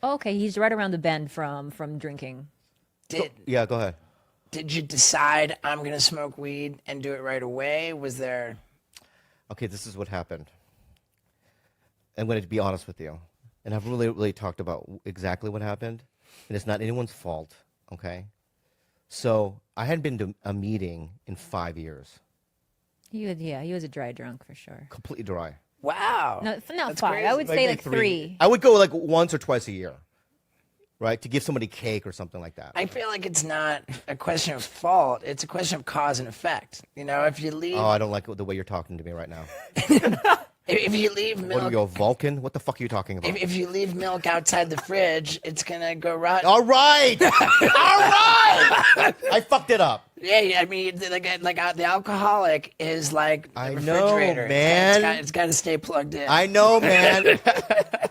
Okay, he's right around the bend from drinking. Did Yeah, go ahead. did you decide I'm gonna smoke weed and do it right away? Was there? Okay, this is what happened. I'm going to be honest with you. And I've really talked about exactly what happened. And it's not anyone's fault, okay? So I hadn't been to a meeting in 5 years, He was a dry drunk for sure. completely dry. Wow. No, not That's five. crazy. I would say Maybe like three. I would go like once or twice a year, right? To give somebody cake or something like that. I feel like it's not a question of fault. It's a question of cause and effect. You know, if you leave, Oh, I don't like the way you're talking to me right now. if you leave What are milk, you, a Vulcan? What the fuck are you talking about? if you leave milk outside the fridge, it's gonna go rotten. All right! All right! I fucked it up. Yeah, I mean, the alcoholic is like the I know, refrigerator. man. It's got to stay plugged in. I know, man.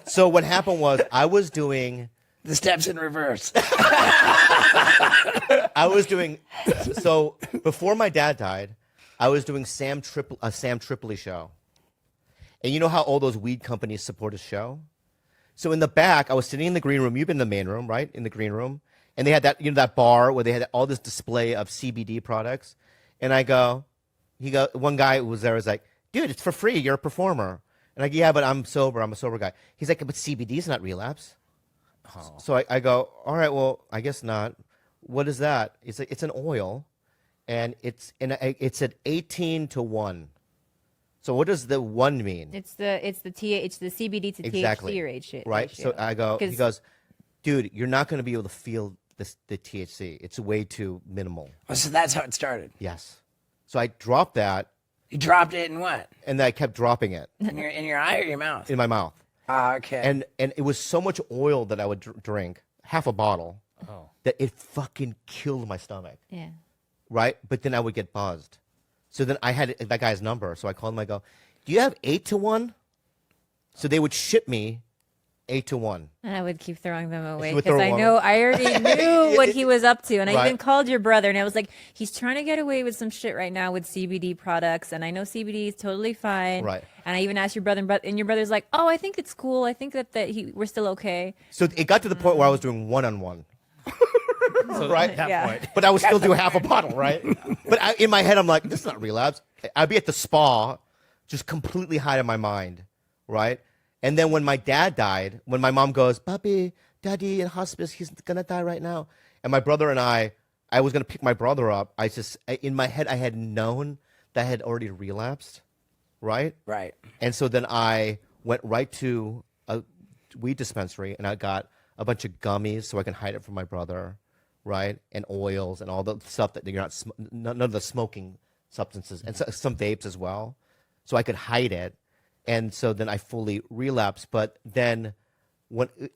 So what happened was I was doing The steps in reverse. so before my dad died, I was doing a Sam Tripoli show. And you know how all those weed companies support his show? So in the back, I was sitting in the green room. You've been in the main room, right? In the green room. And they had that bar where they had all this display of CBD products. And one guy who was there was like, dude, it's for free. You're a performer. And I go, yeah, but I'm sober. I'm a sober guy. He's like, but CBD's not relapse. So I go, all right, well, I guess not. What is that? It's like, it's an oil, and it's at 18-1. So what does the 1 mean? It's the CBD to Exactly. THC ratio. Right. So I go. He 'Cause- goes, dude, you're not going to be able to feel the THC. It's way too minimal. Oh, so that's how it started. Yes. So I dropped that, You dropped it in what? and then I kept dropping it In your eye or your mouth? in my mouth, Ah, okay. and it was so much oil that I would drink, half a bottle, that it fucking killed my stomach. Yeah. Right? But then I would get buzzed. So then I had that guy's number. So I called him. I go, do you have 8-1? So they would ship me 8-1. And I would keep throwing them away would because throw I one- know I already knew what he was up to, and I Right. even called your brother, and I was like, "He's trying to get away with some shit right now with CBD products, and I know CBD is totally fine." Right. And I even asked your brother, and your brother's like, "Oh, I think it's cool. I think that we're still okay." So it got to the point where I was doing one-on-one. So Right. at that Yeah. point, But I would still do half a bottle, right? But in my head, I'm like, this is not relapse. I'd be at the spa, just completely high in my mind, right? And then when my dad died, when my mom goes, Papi, Daddy in hospice, he's gonna die right now. And my brother and I was gonna pick my brother up. In my head, I had known that I had already relapsed, right? right. And so then I went right to a weed dispensary and I got a bunch of gummies so I can hide it from my brother, right? And oils and all the stuff that you're not, none of the smoking substances, and some vapes as well. So I could hide it. And so then I fully relapsed. But then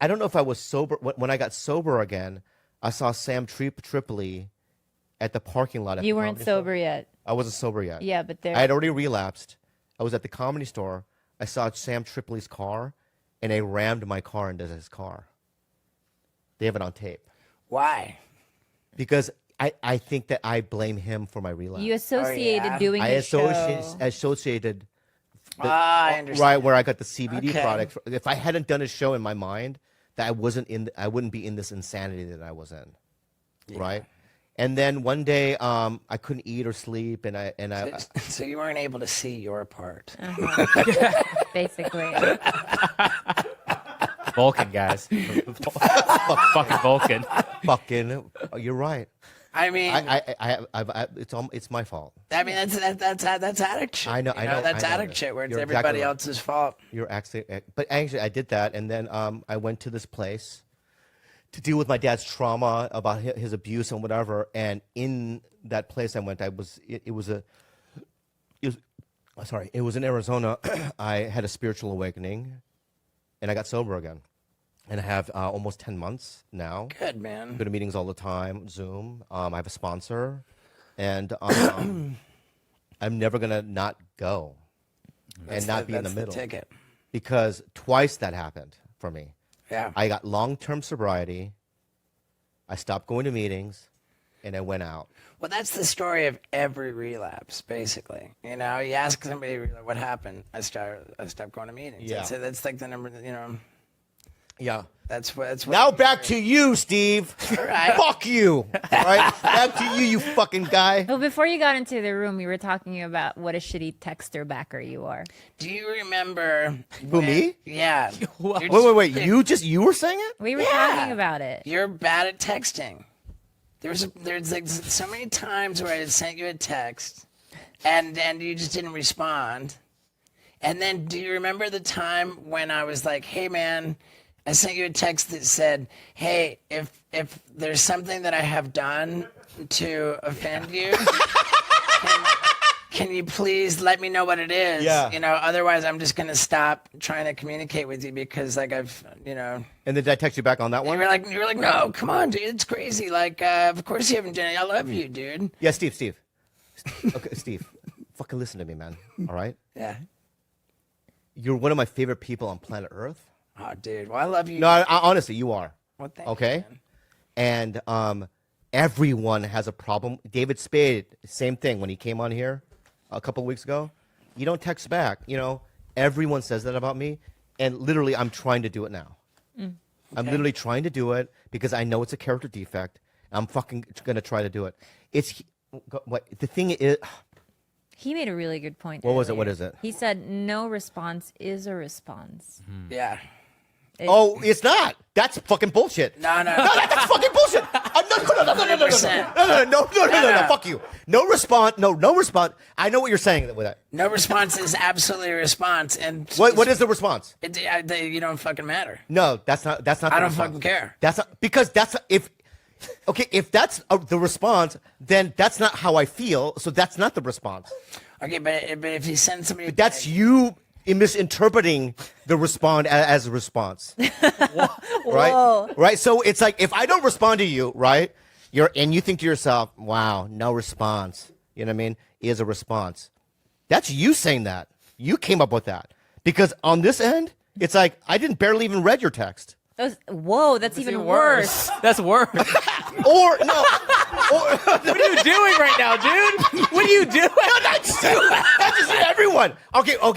I don't know if I was sober. When I got sober again, I saw Sam Tripoli at the parking lot. You weren't sober yet. I wasn't sober yet. Yeah, but I had already relapsed. I was at the Comedy Store. I saw Sam Tripoli's car, and I rammed my car into his car. They have it on tape. Why? Because I think that I blame him for my relapse. You associated yeah? doing I his show. associated I understand. right where I got the CBD Okay. product. If I hadn't done a show in my mind, that I wouldn't be in this insanity that I was in. Right? And then one day I couldn't eat or sleep, and I So you weren't able to see your part. Basically. Vulcan guys, fucking Vulcan. fucking you're right. I mean, It's my fault. that's addict shit. I know- you I know- That's I know addict that. shit where it's You're everybody exactly right. else's fault. But actually, I did that, and then I went to this place to deal with my dad's trauma about his abuse and whatever. And in that place I went, it was in Arizona. I had a spiritual awakening, and I got sober again, and I have almost 10 months now. Good, man. Go to meetings all the time, Zoom. I have a sponsor, and I'm never gonna not go and not be in the That's middle. ticket. Because twice that happened for me. Yeah. I got long-term sobriety. I stopped going to meetings, and I went out. Well, that's the story of every relapse, basically. You know, you ask somebody what happened. I stopped going to meetings. Yeah. That's like the number. Yeah. That's what. Now back to you, Steve. right. Fuck you. All right. Back to you, you fucking guy. Well, before you got into the room, we were talking about what a shitty texter backer you are. Do you remember? Who, me? Yeah. Wait. You were saying it? We were Yeah. talking about it. You're bad at texting. There's like so many times where I sent you a text, and you just didn't respond. And then, do you remember the time when I was like, "Hey, man," I sent you a text that said, "Hey, if there's something that I have done to offend you, can you please let me know what it is? Yeah. You know, otherwise I'm just gonna stop trying to communicate with you because like I've, you know." And then did I text you back on that And one? you were like, "No, come on, dude, it's crazy. Like, of course you haven't done it. I love you, dude." Yeah, Steve. Okay, Steve. Fucking listen to me, man. All right? Yeah. You're one of my favorite people on planet Earth. Oh, dude. Well, I love you. No, I honestly, you are. Well, thank you, Okay? man. And everyone has a problem. David Spade, same thing when he came on here a couple of weeks ago. You don't text back. You know, everyone says that about me. And literally, I'm trying to do it now. I'm literally trying to do it because I know it's a character defect. I'm fucking going to try to do it. What the thing is, He made a really good point. What was it? earlier. What is it? He said, no response is a response. Yeah. oh, it's not. That's fucking bullshit. No. That's fucking bullshit. No. 100%. Fuck you. No response. No response. I know what you're saying with that. No response is absolutely a response. And What is the response? you don't fucking matter. No, that's not. The I don't response. fucking care. That's not because that's if. Okay, if that's the response, then that's not how I feel. So that's not the response. Okay, but if you send somebody, That's you misinterpreting the respond as a response. Right? Right? So it's like if I don't respond to you, right? And you think to yourself, wow, no response. You know what I mean? Is a response. That's you saying that. You came up with that. Because on this end, it's like I didn't barely even read your text. Whoa, that's even worse. That's worse. Or no. What are you doing right now, dude? What are you doing? That's just everyone. Okay. All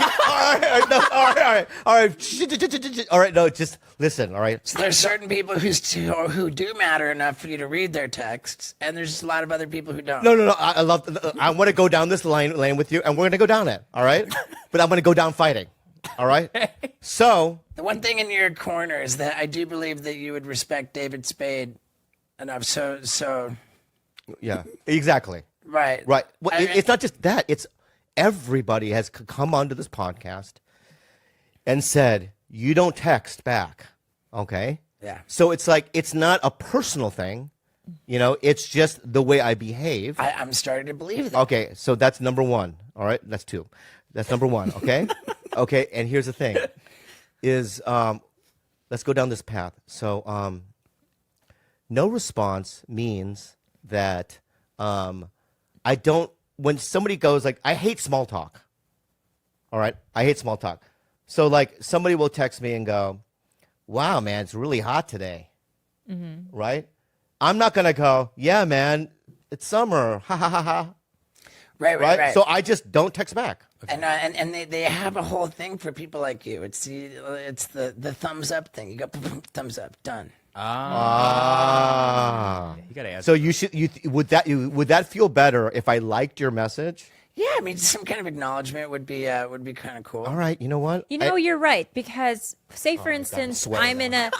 right. No, just listen. All right. so there's certain people who do matter enough for you to read their texts, and there's a lot of other people who don't. No. I want to go down this lane with you, and we're gonna go down it. All right. But I'm gonna go down fighting. All right. So The one thing in your corner is that I do believe that you would respect David Spade enough. So yeah, exactly. right. Right. Well, I mean- it's not just that. It's everybody has come onto this podcast and said you don't text back. Okay. Yeah. So it's like it's not a personal thing. You know, it's just the way I behave. I'm starting to believe that. Okay, so that's number one. All right, that's two. That's number one. Okay, okay. And here's the thing: is let's go down this path. So, no response means that I don't. When somebody goes like, I hate small talk. All right, I hate small talk. So like somebody will text me and go, "Wow, man, it's really hot today." Right? I'm not gonna go, "Yeah, man, it's summer." Ha ha ha ha. Right? So I just don't text back. And they have a whole thing for people like you. It's the thumbs up thing. You got thumbs up, done. Ah. You gotta answer. So would that feel better if I liked your message? Yeah, I mean, some kind of acknowledgement would be kind of cool. All right, you know what? You know, you're right, because say for instance, sweating I'm in a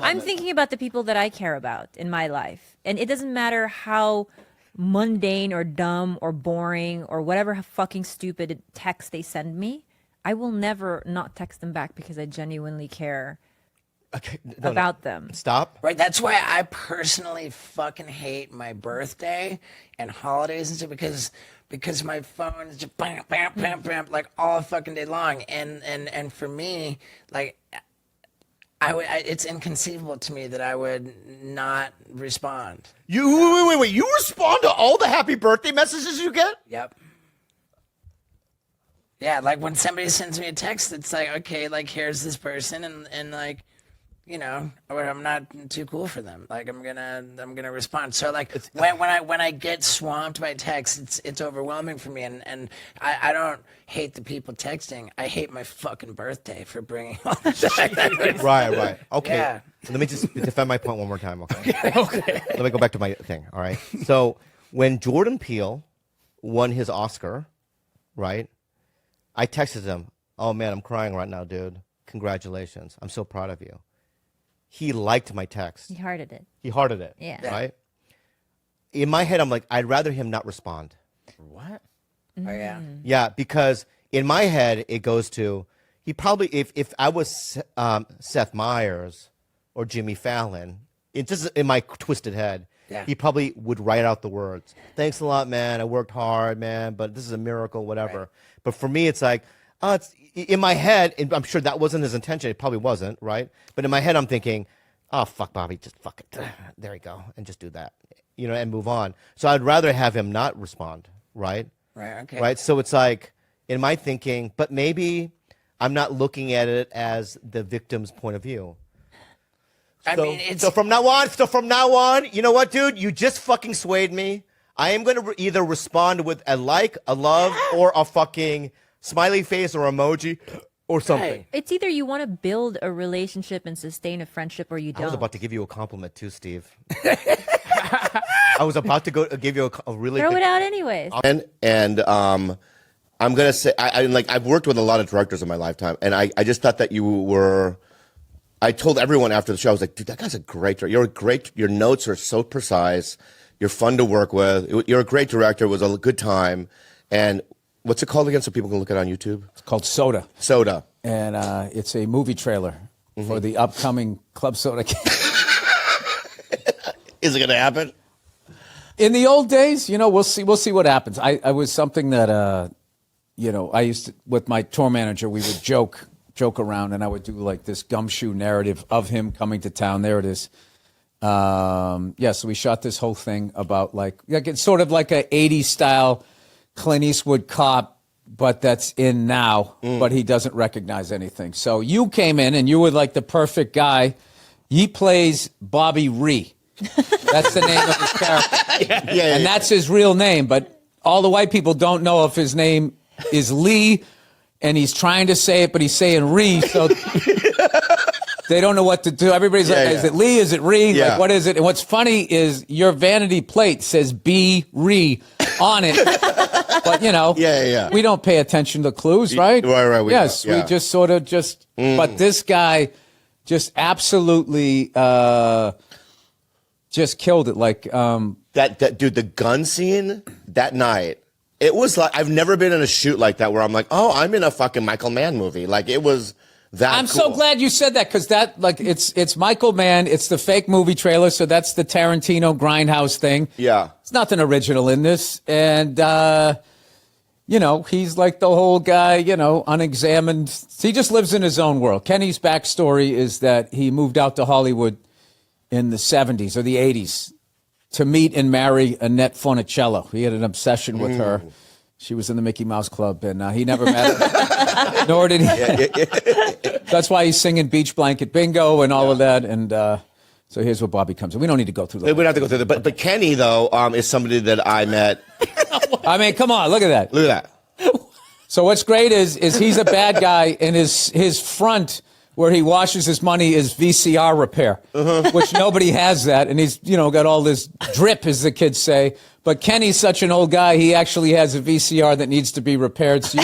I'm thinking about the people that I care about in my life. And it doesn't matter how mundane or dumb or boring or whatever fucking stupid text they send me, I will never not text them back because I genuinely care Okay, about them. Stop. Right, that's why I personally fucking hate my birthday and holidays and stuff because my phone is just bam, bam, bam, bam, like all fucking day long. And for me, like, it's inconceivable to me that I would not respond. Wait. You respond to all the happy birthday messages you get? Yep. Yeah, like when somebody sends me a text, it's like, okay, like here's this person, and like, or I'm not too cool for them. Like I'm gonna respond. So like when I get swamped by texts, it's overwhelming for me. And I don't hate the people texting. I hate my fucking birthday for bringing all that. Right. Okay. Yeah. So let me just defend my point one more time, okay? Okay. Let me go back to my thing, all right? So when Jordan Peele won his Oscar, right, I texted him, oh, man, I'm crying right now, dude. Congratulations. I'm so proud of you. He liked my text. He hearted it. He hearted it, Yeah. right? In my head, I'm like, I'd rather him not respond. What? Oh yeah. Yeah, because in my head, it goes to, he probably, if I was Seth Meyers or Jimmy Fallon, it's just in my twisted head, Yeah. he probably would write out the words. Thanks a lot, man. I worked hard, man, but this is a miracle, whatever. Right. But for me, it's like, it's in my head, and I'm sure that wasn't his intention. It probably wasn't, right? But in my head, I'm thinking, oh, fuck, Bobby, just fuck it. There you go. And just do that, and move on. So I'd rather have him not respond, right? Right. Okay. Right. So it's like, in my thinking, but maybe I'm not looking at it as the victim's point of view. I So, mean, it's so from now on, you know what, dude? You just fucking swayed me. I am going to either respond with a like, a love, or a fucking smiley face or emoji or something. Right. It's either you want to build a relationship and sustain a friendship, or you don't. I was about to give you a compliment too, Steve. I was about to give you a really Throw good it out anyways. And I'm gonna say I've worked with a lot of directors in my lifetime, and I just thought that you were. I told everyone after the show, I was like, dude, that guy's a great director. Your notes are so precise. You're fun to work with. You're a great director. It was a good time. And what's it called again, so people can look it on YouTube? It's called Soda, Soda. and it's a movie trailer for the upcoming Club Soda. Is it gonna happen? In the old days, we'll see what happens. I was something that I used to, with my tour manager, we would joke around, and I would do like this gumshoe narrative of him coming to town. There it is. So we shot this whole thing about like it's sort of like a 80s style Clint Eastwood cop, but that's in now, but he doesn't recognize anything. So you came in and you were like the perfect guy. He plays Bobby Ree. That's the name of his character. Yeah. And that's his real name, but all the white people don't know if his name is Lee, and he's trying to say it, but he's saying Ree, so they don't know what to do. Everybody's like, is it Lee? Is it Ree? Yeah. Like, what is it? And what's funny is your vanity plate says B. Ree on it. But, Yeah. we don't pay attention to clues, right? Right, we Yes, don't, yeah. we just sort of but this guy just absolutely just killed it. Like, That dude, the gun scene that night, it was like I've never been in a shoot like that where I'm like, oh, I'm in a fucking Michael Mann movie. Like it was that. I'm cool. so glad you said that, because that, like, it's Michael Mann. It's the fake movie trailer, so that's the Tarantino Grindhouse thing. Yeah. It's nothing original in this, and he's like the whole guy, unexamined. He just lives in his own world. Kenny's backstory is that he moved out to Hollywood in the 70s or the 80s to meet and marry Annette Funicello. He had an obsession with her. She was in the Mickey Mouse Club, and he never met her. Nor did he. That's why he's singing Beach Blanket Bingo and all of that. And so here's where Bobby comes in. We don't need to go through We that. don't have to go through that. But Kenny, though, is somebody that I met. I mean, come on, look at that. Look at that. So what's great is he's a bad guy, and his front where he washes his money is VCR repair, which nobody has that, and he's got all this drip, as the kids say. But Kenny's such an old guy; he actually has a VCR that needs to be repaired. So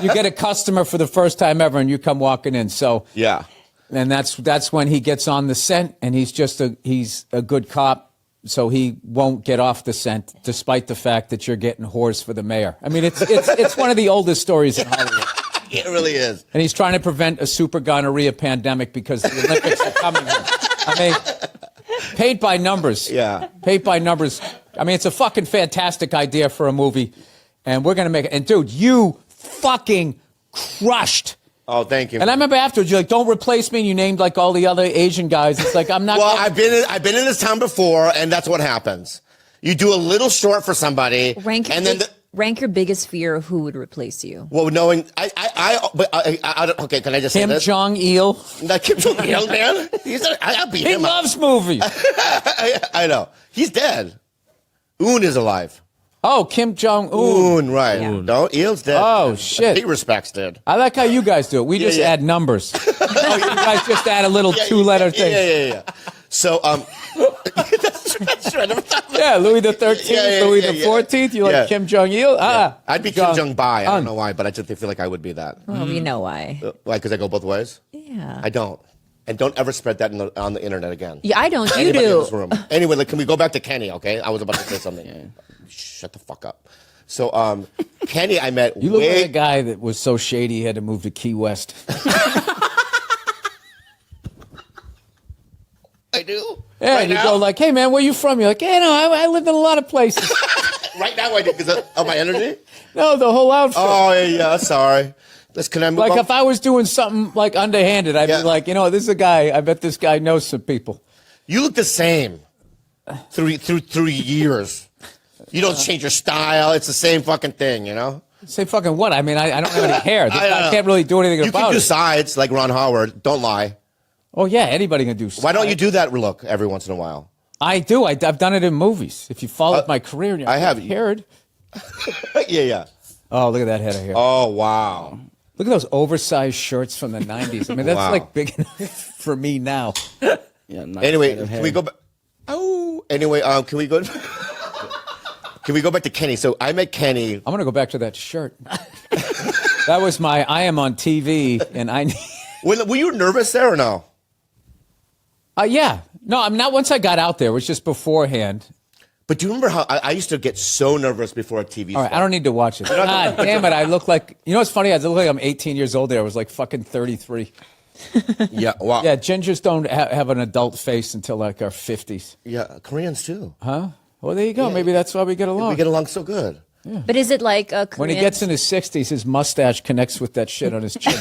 you get a customer for the first time ever, and you come walking in. So Yeah. and that's when he gets on the scent, and he's a good cop. So he won't get off the scent, despite the fact that you're getting whores for the mayor. I mean, it's one of the oldest stories in Hollywood. It really is. And he's trying to prevent a super gonorrhea pandemic because the Olympics are coming here. I mean, paint by numbers. Yeah. Paint by numbers. I mean, it's a fucking fantastic idea for a movie, and we're going to make it. And, dude, you fucking crushed. Oh, thank you. And I remember afterwards, you're like, don't replace me, and you named, like, all the other Asian guys. It's like, I'm not... Well, I've been in this town before, and that's what happens. You do a little short for somebody, Rank and then rank your biggest fear of who would replace you. Well, knowing okay, can I just say Kim this? Jong Il. Not Kim Jong Il, man. I'll beat He him up. loves movies. I know. He's dead. Un is alive. Oh, Kim Jong Un. Un, right. Yeah. No, Il's dead. Oh, shit. He respects dead. I like how you guys do it. We just yeah. add numbers. Oh, you guys just add a little two-letter thing. Yeah. So, that's right. I never thought of that. Yeah, Louis the 13th, Yeah, Louis yeah, the yeah. 14th. You like Yeah. Kim Jong Il? I'd be Kim Jong Bai. I don't know why, but I just feel like I would be that. Well, you know why. Why? Because I go both ways? Yeah. I don't. And don't ever spread that on the internet again. Yeah, I don't. You Anybody in do. this room. Anyway, like, can we go back to Kenny, okay? I was about to say something. Shut the fuck up. So, Kenny, I met You look like a guy that was so shady he had to move to Key West. I do. Yeah, Right and you now? go like, hey, man, where you from? You're like, yeah, no, I lived in a lot of places. Right now I do because of my energy? No, the whole outfit. Oh, yeah, sorry. Can I move Like on? if I was doing something like underhanded, I'd Yeah. be like, this is a guy. I bet this guy knows some people. You look the same through years. You don't change your style. It's the same fucking thing, you know? Say fucking what? I mean, I don't have any hair. This I guy know. can't really do anything You can about do it. sides like Ron Howard. Don't lie. Oh yeah, anybody can do. Why don't you do that look every once in a while? I do. I've done it in movies. If you followed my career, I have. Heard. Yeah. Oh, look at that head of hair. Oh, wow. Look at those oversized shirts from the 90s. I mean, that's Wow. like big enough for me now. Yeah, nice Anyway, head of can hair. we go back? Oh, anyway, can we go? Can we go back to Kenny? So I met Kenny. I'm going to go back to that shirt. That was my I am on TV, and I. Were you nervous there or no? Yeah. No, I'm not. Once I got out there, it was just beforehand. But do you remember how I used to get so nervous before a TV All right, show? I don't need to watch it. God damn it. I look like. You know what's funny? I look like I'm 18 years old there. I was like fucking 33. Yeah, wow. Yeah, gingers don't have an adult face until like our 50s. Yeah, Koreans too. Huh? Well, there you go. Maybe that's why we get along. We get along so good. But is it like a When he Korean- gets in his 60s, his mustache connects with that shit on his chin.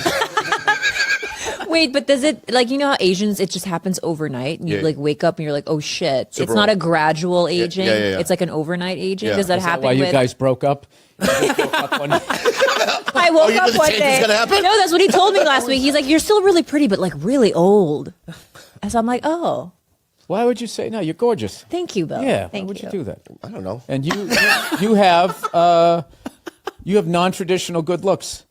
Wait, but does it like how Asians it just happens overnight and you Yeah. like wake up and you're like, oh shit. Super it's not a old. gradual aging. yeah. It's like an overnight aging. Yeah. Does that Is happen Why you with guys broke up? I woke you up knew the one change was day. gonna happen? No, that's what he told me last week. He's like, you're still really pretty, but like really old. And so I'm like, oh, Why would you say no? You're gorgeous. thank you, Bill. Yeah. Thank why would you do that? I don't know. And you have non-traditional good looks.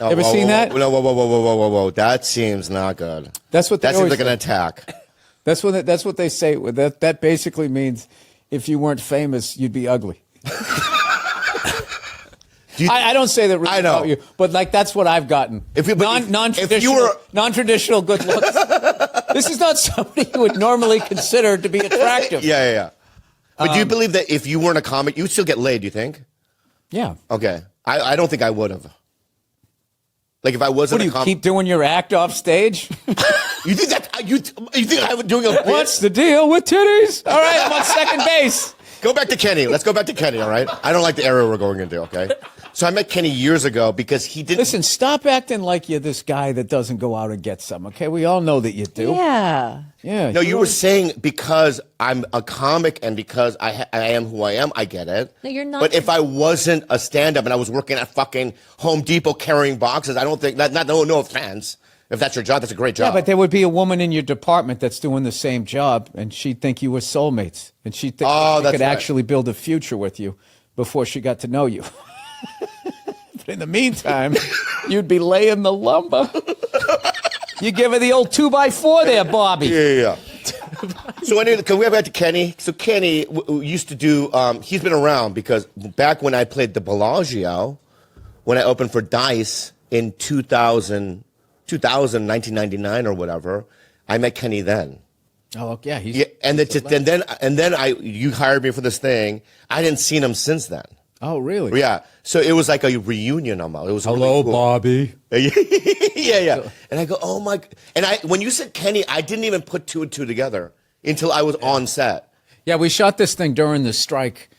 Oh, Ever seen that? Whoa. That seems not good. That's what they That seems always like an say. attack. That's what they say. That basically means if you weren't famous, you'd be ugly. I don't say that really I know. about you, but like that's what I've gotten. If you- but if- non-traditional, if you were- non-traditional good looks. This is not somebody you would normally consider to be attractive. Yeah. But do you believe that if you weren't a comic, you'd still get laid, do you think? Yeah. Okay. I don't think I would have. Like if I What wasn't do a you comic. keep doing your act off stage? You think that you think I was doing a bit? What's the deal with titties? All right, I'm on second base. Go back to Kenny. Let's go back to Kenny, all right? I don't like the area we're going into, okay? So I met Kenny years ago because he didn't. Listen, stop acting like you're this guy that doesn't go out and get some. Okay, we all know that you do. Yeah. Yeah. No, you were saying because I'm a comic and because I am who I am, I get it. No, you're not. But if I wasn't a stand-up and I was working at fucking Home Depot carrying boxes, I don't think no offense. If that's your job, that's a great job. Yeah, but there would be a woman in your department that's doing the same job, and she'd think you were soulmates, and she'd think Oh, she that's could right. actually build a future with you before she got to know you. But in the meantime, you'd be laying the lumber. You give her the old 2x4 there, Bobby. Yeah. So anyway, can we go back to Kenny? So Kenny used to do. He's been around because back when I played the Bellagio, when I opened for Dice in 1999 or whatever, I met Kenny then. Oh, yeah, he's Yeah, and then you hired me for this thing. I didn't seen him since then. Oh, really? Yeah, so it was like a reunion almost. It was really cool. Bobby. yeah. And I go, oh my! And when you said Kenny, I didn't even put two and two together until I was on set. Yeah, we shot this thing during the strike,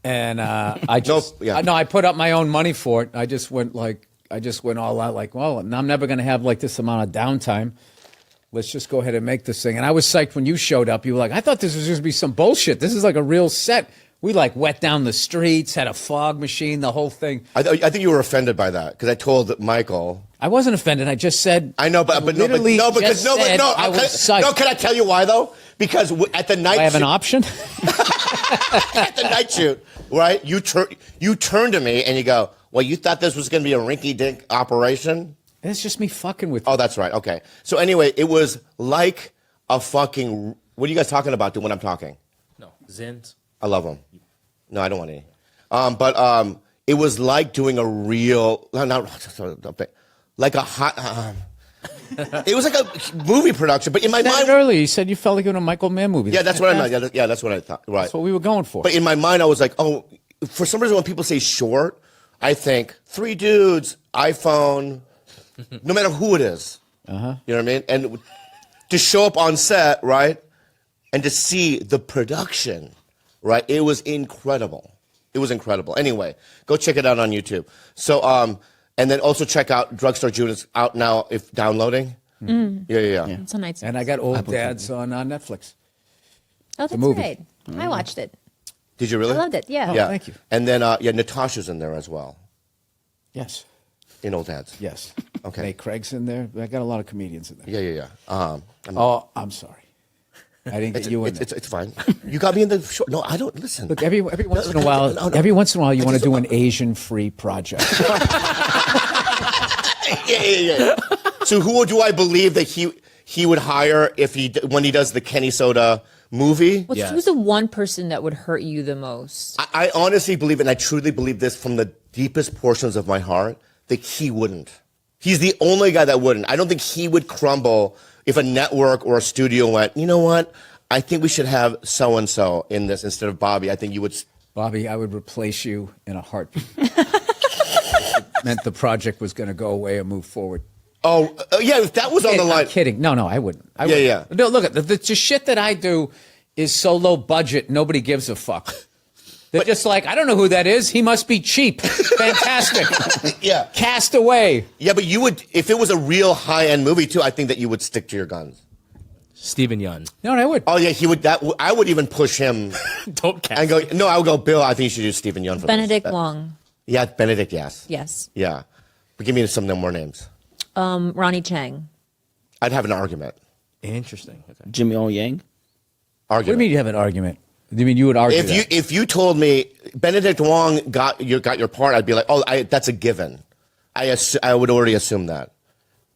and I just I put up my own money for it. I just went all out. Like, well, I'm never going to have like this amount of downtime. Let's just go ahead and make this thing. And I was psyched when you showed up. You were like, I thought this was just be some bullshit. This is like a real set. We like wet down the streets, had a fog machine, the whole thing. I think you were offended by that because I told Michael. I wasn't offended. I just said. I know, but no, literally no, because just said I was psyched. no. Can I tell you why though? Because at the night I have an option. at the night shoot, right? You turn to me and you go, "Well, you thought this was going to be a rinky-dink operation?" It's just me fucking with you. Oh, that's right. Okay. So anyway, it was like a fucking. What are you guys talking about when I'm talking? No, Zins. I love them. No, I don't want any. But it was like doing a real, like a hot. It was like a movie production, but in my You said mind, it earlier. You said you felt like you were in a Michael Mann movie. yeah, that's what I meant. Yeah, that's what I thought. Right. That's what we were going for. But in my mind, I was like, oh, for some reason, when people say short, I think 3 dudes, iPhone, no matter who it is. Uh-huh. You know what I mean? And to show up on set, right, and to see the production, right, it was incredible. It was incredible. Anyway, go check it out on YouTube. So, and then also check out Drugstore June. It's out now if downloading. Yeah. It's on nights. And I got Old Dads on Netflix. Oh, that's movie. right. I watched it. Did you really? I loved it. Yeah. Yeah. thank you. And then, Natasha's in there as well, Yes. in Old Dads. Yes. Okay. Nate Craig's in there. I got a lot of comedians in there. Yeah. Oh, I'm sorry. I didn't get you in there. It's fine. You got me in the short. No, I don't listen. Look, every once in a while, you want to do an Asian-free project. Yeah. So who do I believe that he would hire when he does the Kenny Soda movie? Who's the one person that would hurt you the most? I honestly believe, and I truly believe this from the deepest portions of my heart, that he wouldn't. He's the only guy that wouldn't. I don't think he would crumble if a network or a studio went, you know what? I think we should have so-and-so in this instead of Bobby. I think you would. Bobby, I would replace you in a heartbeat. It meant the project was going to go away and move forward. Oh, yeah, if that was on the line. I'm kidding. No, I wouldn't. Yeah. No, look, the shit that I do is so low budget, nobody gives a fuck. They're just like, I don't know who that is. He must be cheap. Fantastic. Yeah. Cast away. Yeah, but you would, if it was a real high-end movie too, I think that you would stick to your guns. Steven Yeun. No, I would. Oh yeah, he would. I would even push him Don't cast. and go. No, I would go. Bill, I think you should use Stephen Yeun for Benedict this. Wong. Yeah, Benedict. Yes. Yes. Yeah, but give me some more names. Ronnie Chang. I'd have an argument. Interesting. Okay. Jimmy O Yang. What do you mean you have an argument? Do you mean you would argue that? If you told me Benedict Wong got your part, I'd be like, oh, that's a given. I would already assume that.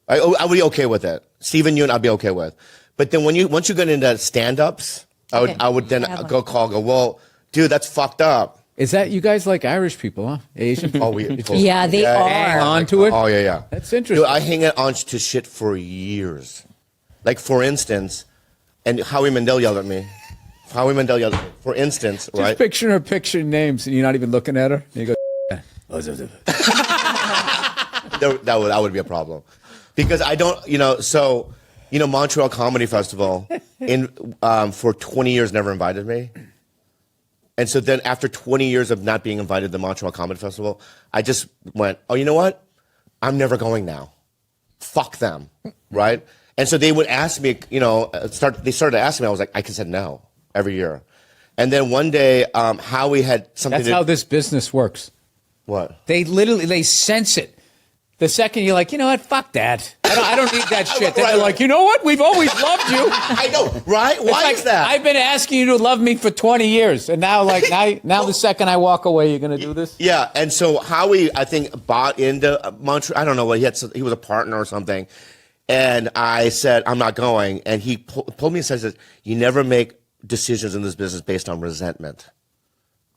I would be okay with it. Stephen Yeun, I'd be okay with. But then once you get into stand-ups, I would then go, well, dude, that's fucked up. Is that you guys like Irish people, huh? Asian? Oh, Yeah, they are. Hang on to it? Oh, yeah. That's interesting. Dude, I hang on to shit for years. Like, for instance, and Howie Mandel yelled at me. For instance, Just right? picture names, and you're not even looking at her. And you go, that would be a problem. Because I don't, Montreal Comedy Festival for 20 years never invited me. And so then after 20 years of not being invited to the Montreal Comedy Festival, I just went, oh, you know what? I'm never going now. Fuck them, right? And so they would ask me, they started asking me. I was like, I said no every year. And then one day, Howie had something that's how this business works. What? They sense it. The second you're like, you know what, fuck that. I don't need that shit. Then Right, they're like, you know what, we've always loved you. I know, right? Why is that? I've been asking you to love me for 20 years, and now, now the second I walk away, you're gonna do this. Yeah, and so Howie, I think, bought into Montreal. I don't know what he was a partner or something, and I said I'm not going, and he pulled me and says, "You never make decisions in this business based on resentment."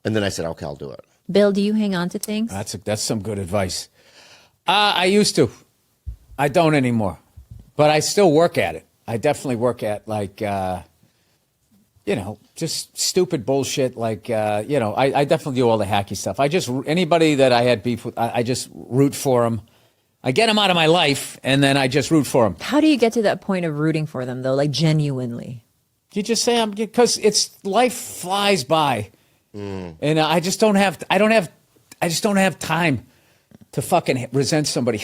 And then I said, "Okay, I'll do it." Bill, do you hang on to things? That's some good advice. I used to. I don't anymore, but I still work at it. I definitely work at just stupid bullshit. I definitely do all the hacky stuff. Anybody that I had beef with, I just root for them. I get them out of my life, and then I just root for them. How do you get to that point of rooting for them, though? Like, genuinely? You just say, because life flies by, and I just don't have time to fucking resent somebody.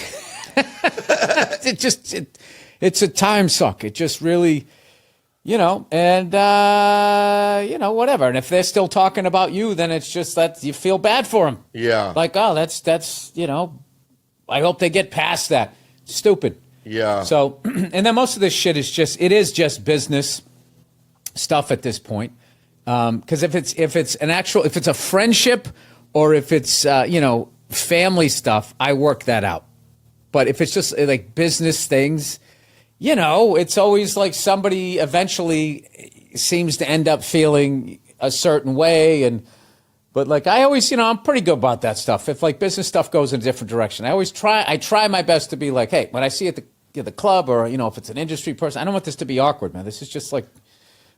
It's a time suck. It just really, and whatever. And if they're still talking about you, then it's just that you feel bad for them. Yeah. Like, oh, that's I hope they get past that. Stupid. Yeah. So, and then most of this shit is just business stuff at this point. Because if it's a friendship or if it's family stuff, I work that out. But if it's just like business things, it's always like somebody eventually seems to end up feeling a certain way. But like I always, I'm pretty good about that stuff. If like business stuff goes in a different direction, I try my best to be like, hey, when I see it at the club or, if it's an industry person, I don't want this to be awkward, man. This is just like,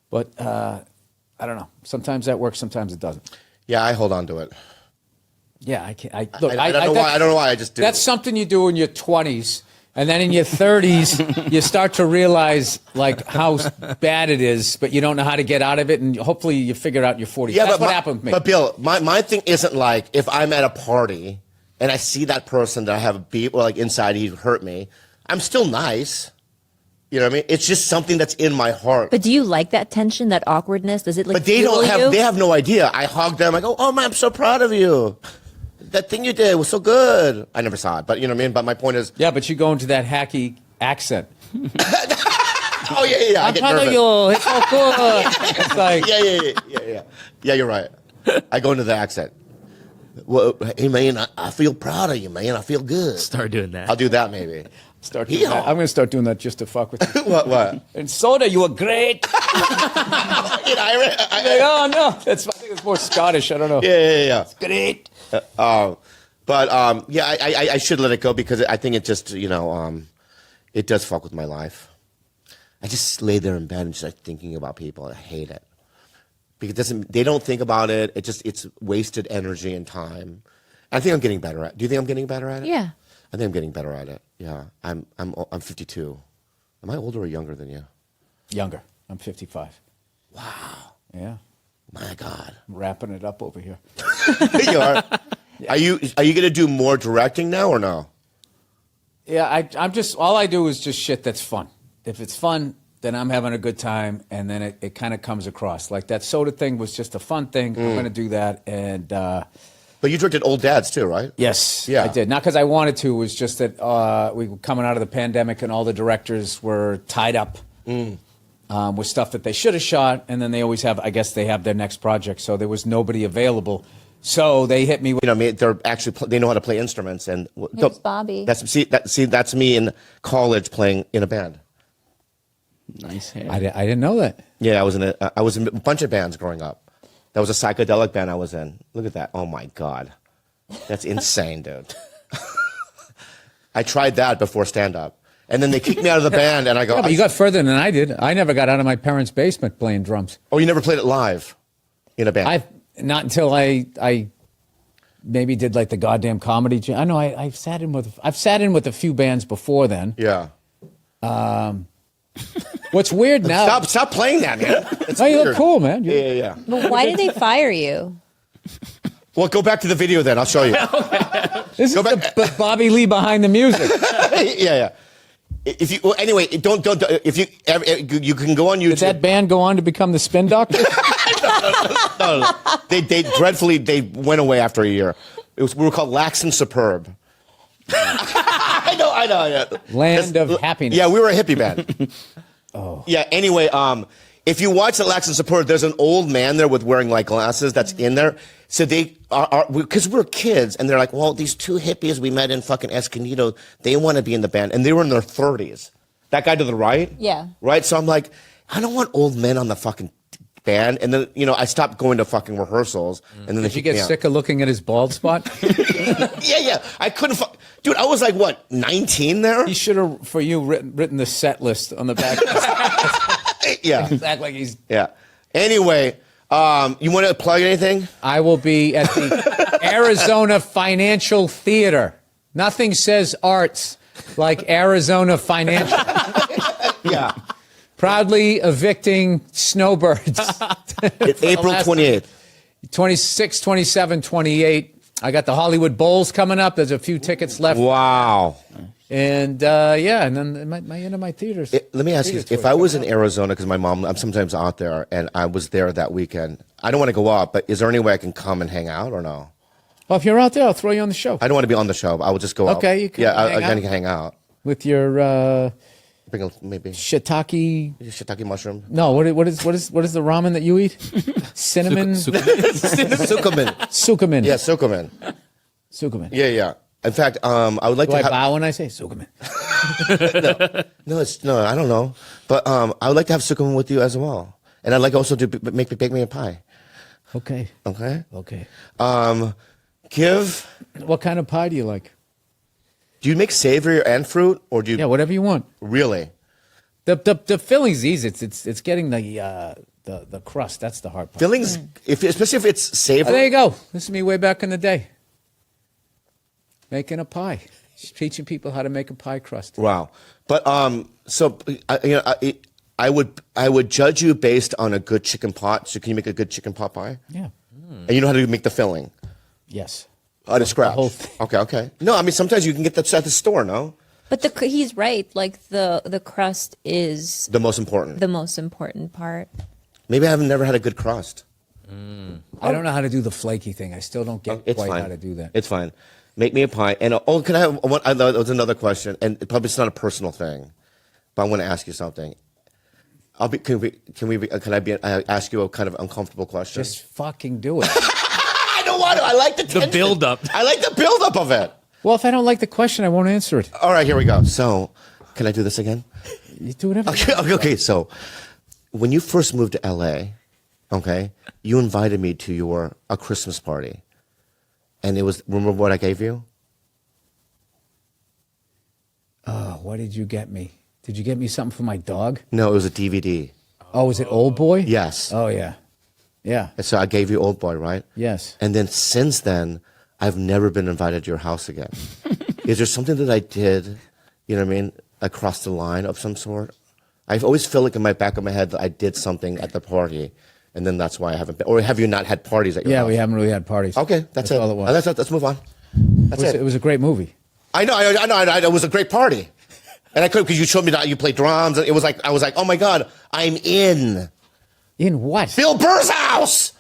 but I don't know. Sometimes that works, sometimes it doesn't. Yeah, I hold on to it. Yeah, I can't. I don't know why. I don't know why. I just do. That's something you do in your 20s, and then in your 30s, you start to realize like how bad it is, but you don't know how to get out of it, and hopefully you figure it out in your 40s. Yeah, That's but what happened with me. But Bill, my thing isn't like if I'm at a party and I see that person that I have a beef or like inside he hurt me, I'm still nice. You know what I mean? It's just something that's in my heart. But do you like that tension, that awkwardness? Does it like? But they fuel don't have. you? They have no idea. I hug them. I go, "Oh man, I'm so proud of you. That thing you did was so good." I never saw it, but you know what I mean. But my point is, Yeah, but you go into that hacky accent. oh yeah. I I'm get proud of nervous. you. It's so good. It's like, Yeah. Yeah, you're right. I go into the accent. Well, hey man, I feel proud of you, man. I feel good. Start doing that. I'll do that maybe. start doing that. I'm going to start doing that just to fuck with you. What? And Soda, you were great. Oh no, I think it's more Scottish. I don't know. Yeah. Great. I should let it go because I think it just, it does fuck with my life. I just lay there in bed and just like thinking about people. I hate it because they don't think about it. It's wasted energy and time. I think I'm getting better at. Do you think I'm getting better at it? Yeah. I think I'm getting better at it. Yeah. I'm 52. Am I older or younger than you? Younger. I'm 55. Wow. Yeah. My God. I'm wrapping it up over here. You are. Are you going to do more directing now or no? Yeah, I'm just, all I do is just shit that's fun. If it's fun, then I'm having a good time, and then it kind of comes across. Like that Soda thing was just a fun thing. I'm going to do that. And But you directed Old Dads too, right? yes, Yeah. I did. Not because I wanted to. It was just that we were coming out of the pandemic, and all the directors were tied up with stuff that they should have shot, and then they always have, I guess they have their next project. So there was nobody available. So they hit me with, They're actually they know how to play instruments, and Here's Bobby. That's me in college playing in a band. Nice hair. I didn't know that. Yeah, I was in a bunch of bands growing up. That was a psychedelic band I was in. Look at that! Oh my God, that's insane, dude. I tried that before stand up, and then they kicked me out of the band, and I go, Yeah, but you got further than I did. I never got out of my parents' basement playing drums. "Oh, you never played it live in a band?" Not until I maybe did like the goddamn comedy. I know I've sat in with a few bands before then. Yeah. What's weird now? Stop playing that, man. It's Oh, you weird. look cool, man. Yeah. But why did they fire you? Well, go back to the video then. I'll show you. This is Go back. the Bobby Lee behind the music. yeah. If you anyway, don't if you ever, you can go on YouTube. Did that band go on to become the Spin Doctors? No. They dreadfully they went away after a year. We were called Lax and Superb. I know. Yeah. Land of Happiness. Yeah, we were a hippie band. Oh. Yeah. Anyway, if you watch the Lax and Superb, there's an old man there with wearing like glasses that's in there. So they are because we're kids, and they're like, well, these two hippies we met in fucking Escondido, they want to be in the band, and they were in their 30s. That guy to the right. Yeah. Right. So I'm like, I don't want old men on the fucking band, and then I stopped going to fucking rehearsals, and then Did you get sick of looking at his bald spot? Yeah. I couldn't. Dude, I was like, what, 19 there? He should have, for you, written the set list on the back. Yeah. Act like he's. Yeah. Anyway, you want to plug anything? I will be at the Arizona Financial Theater. Nothing says arts like Arizona Financial. Yeah. Proudly evicting snowbirds. It's April 28th. 26, 27, 28. I got the Hollywood Bowls coming up. There's a few tickets left. Wow. And and then my end of my theaters. Let me ask you: theater if tour I was coming in Arizona, because my mom, I'm sometimes out there, and I was there that weekend, I don't want to go out, but is there any way I can come and hang out or no? Well, if you're out there, I'll throw you on the show I don't want to be on the show. But I will just go out. Okay, you can Yeah, hang I out. can hang out. with your Bring maybe shiitake. shiitake mushroom. No, what is the ramen that you eat? Cinnamon Sukumin. sukumin. Yeah, sukumin. Sukumin. Yeah. In fact, I would like Do to I have. bow when I say sukumin? No, I don't know. But I would like to have sukumin with you as well, and I'd like also to bake me a pie. Okay. Okay. Okay. Give. What kind of pie do you like? Do you make savory and fruit, or do you Yeah, whatever you want. really? The filling's easy. It's getting the crust. That's the hard part. Fillings, especially if it's Oh, savory. there you go. This is me way back in the day. Making a pie. Just teaching people how to make a pie crust. Wow. But so I would judge you based on a good chicken pot. So can you make a good chicken pot pie? Yeah. And you know how to make the filling Yes. out of scratch. whole thing. Okay. No, I mean sometimes you can get that at the store. No, But he's right. Like the crust is the most important. the most important part. Maybe I've never had a good crust. I don't know how to do the flaky thing. I still don't get It's quite fine. how to do that. It's fine. Make me a pie. And can I have one? That was another question, and probably it's not a personal thing, but I want to ask you something. Can I ask you a kind of uncomfortable question? Just fucking do it. I don't want to. I like the tension. build-up. I like the build up of it. Well, if I don't like the question, I won't answer it. All right, here we go. So, can I do this again? You do whatever. Okay. So, when you first moved to LA, okay, you invited me to a Christmas party, and it was. Remember what I gave you? Oh, what did you get me? Did you get me something for my dog? No, it was a DVD. Oh, was it Old Boy? Yes. Oh, yeah. Yeah. And so I gave you Old Boy, right? Yes. And then since then, I've never been invited to your house again. Is there something that I did, you know what I mean, across the line of some sort? I always feel like in my back of my head that I did something at the party, and then that's why I haven't been. Or have you not had parties at your house? Yeah, we haven't really had parties. Okay, that's it. all it was. Let's move on. That's It was a great movie. I know. It was a great party, and I could because you showed me that you played drums. And it was like I was like, oh my god, I'm in In what? Bill Burr's house.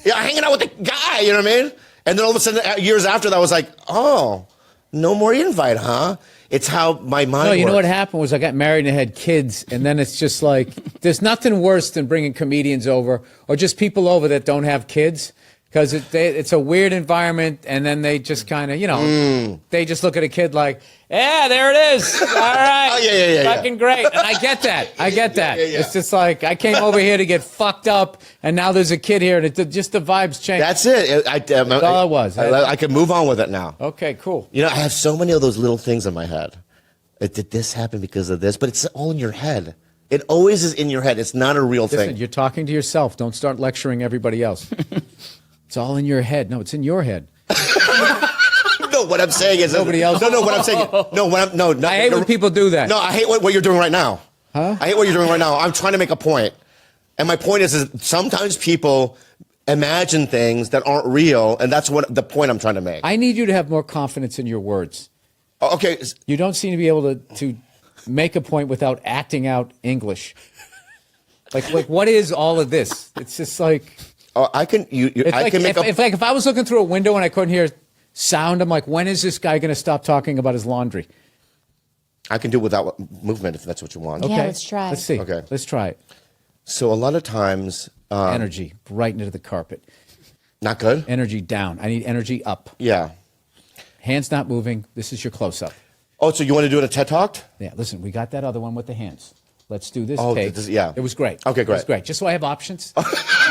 Yeah, hanging out with the guy. You know what I mean? And then all of a sudden, years after that, I was like, oh, no more invite, huh? It's how my mind. No, you know what works. happened was I got married and had kids, and then it's just like there's nothing worse than bringing comedians over or just people over that don't have kids because it's a weird environment, and then they just kind of they just look at a kid like, yeah, there it is, all right, Oh, yeah. fucking great, and I get that, Yeah. It's just like I came over here to get fucked up, and now there's a kid here, and just the vibes change. That's it. That's all it was. I can move on with it now. Okay, cool. You know, I have so many of those little things in my head. Did this happen because of this? But it's all in your head. It always is in your head. It's not a real Listen, thing. you're talking to yourself. Don't start lecturing everybody else. It's all in your head. No, it's in your head. No, what I'm saying is Nobody else. No, what I'm saying. No. I hate when people do that. No, I hate what you're doing right now. Huh? I hate what you're doing right now. I'm trying to make a point, and my point is sometimes people imagine things that aren't real, and that's what the point I'm trying to make. I need you to have more confidence in your words. Okay, You don't seem to be able to make a point without acting out English. Like what is all of this? It's just like I can. it's I like can make if I was looking through a window and I couldn't hear sound, I'm like, when is this guy going to stop talking about his laundry? I can do it without movement if that's what you want. Yeah, Okay, let's try. Let's see. Okay. Let's try it. So a lot of times, Energy right into the carpet. not good. Energy down. I need energy up. Yeah. Hands not moving. This is your close up. Oh, so you want to do it a TED Talk? Yeah, listen, we got that other one with the hands. Let's do this Oh, take. yeah. It was great. Okay, It was great. great. Just so I have options.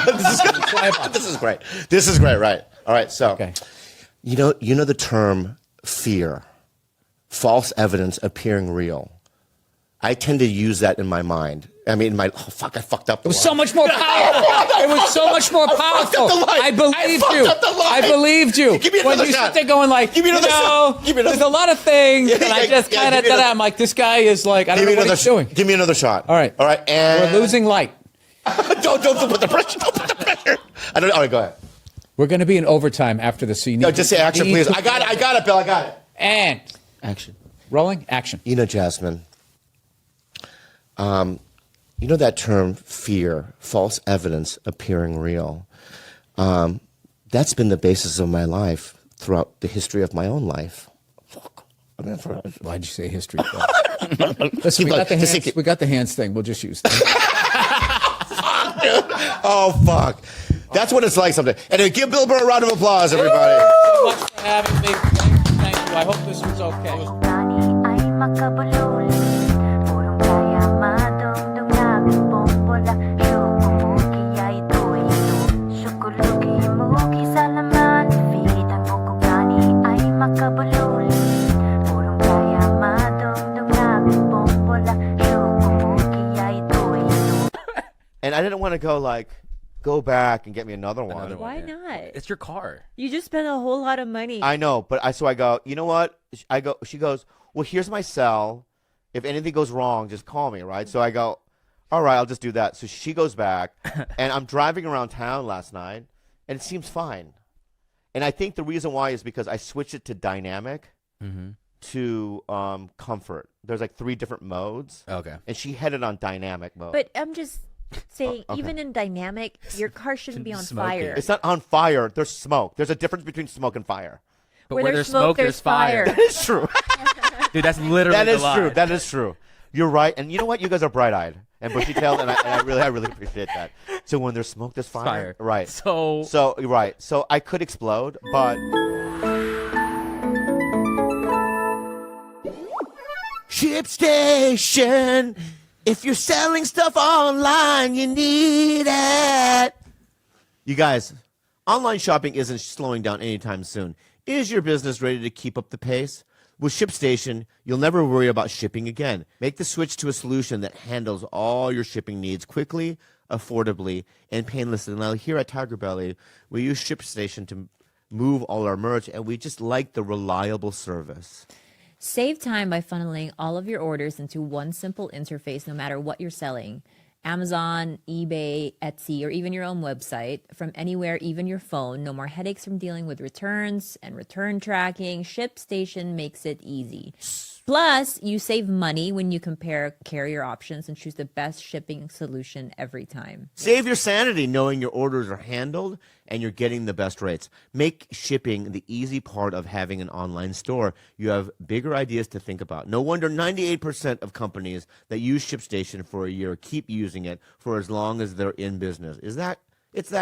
This is great. This is great, right? All right, so Okay. you know the term fear, false evidence appearing real. I tend to use that in my mind. I mean, I fucked up. It was so much more powerful. It was so much more powerful. the line. I believed I you. fucked up the line. I believed you. Give me when another you shot. sit there going like, Give me another you know, shot. Give me another- there's a lot of things, and I Yeah, just yeah, kind of, give me another- I'm like, this guy is like, I don't Give me know what another he's doing. Give me another shot. All right. And We're losing light. don't put the pressure. Don't put the pressure. I don't. All right, go ahead. We're going to be in overtime after the scene. No, just say action, please. I got it, Bill. I got it. And Action. Rolling. Action. You know, Jasmine, you know that term fear, false evidence appearing real. That's been the basis of my life throughout the history of my own life. Fuck. Why'd you say history? Listen, we got the hands thing. We'll just use that. Oh, fuck. That's what it's like sometimes. Anyway, give Bill Burr a round of applause, everybody. So much for having me. Thank you. I hope this was okay. Tani ay makabululit Purong kaya madugdugnagan Bombola Syukumuki ay ito Syukuluki-muki sa laman Feed ang bukugani ay makabululit Purong kaya madugdugnagan Bombola Syukumuki ay ito And I didn't want to go back and get me another one. Another one. Why not? It's your car. You just spent a whole lot of money. I know, but I go, you know what? She goes, well, here's my cell. If anything goes wrong, just call me, right? So I go, all right, I'll just do that. So she goes back, and I'm driving around town last night, and it seems fine. And I think the reason why is because I switched it to dynamic to comfort. There's like 3 different modes. Okay. And she had it on dynamic mode. But I'm just saying, okay. even in dynamic, your car shouldn't be on Smoking. fire. It's not on fire. There's smoke. There's a difference between smoke and fire. But Where where there's there's smoke, there's fire. It's true. Dude, that's literally That is the line. true. That is true. You're right. And you know what? You guys are bright-eyed and bushy-tailed, and I really appreciate that. So when there's smoke, there's fire. Fire. Right. So you're right. So I could explode, but ShipStation. If you're selling stuff online, you need it. You guys, online shopping isn't slowing down anytime soon. Is your business ready to keep up the pace? With ShipStation, you'll never worry about shipping again. Make the switch to a solution that handles all your shipping needs quickly, affordably, and painlessly. Now, here at Tiger Belly, we use ShipStation to move all our merch, and we just like the reliable service. Save time by funneling all of your orders into one simple interface, no matter what you're selling. Amazon, eBay, Etsy, or even your own website. From anywhere, even your phone. No more headaches from dealing with returns and return tracking. ShipStation makes it easy. Plus, you save money when you compare carrier options and choose the best shipping solution every time. Save your sanity knowing your orders are handled and you're getting the best rates. Make shipping the easy part of having an online store. You have bigger ideas to think about. No wonder 98% of companies that use ShipStation for a year keep using it for as long as they're in business. It's that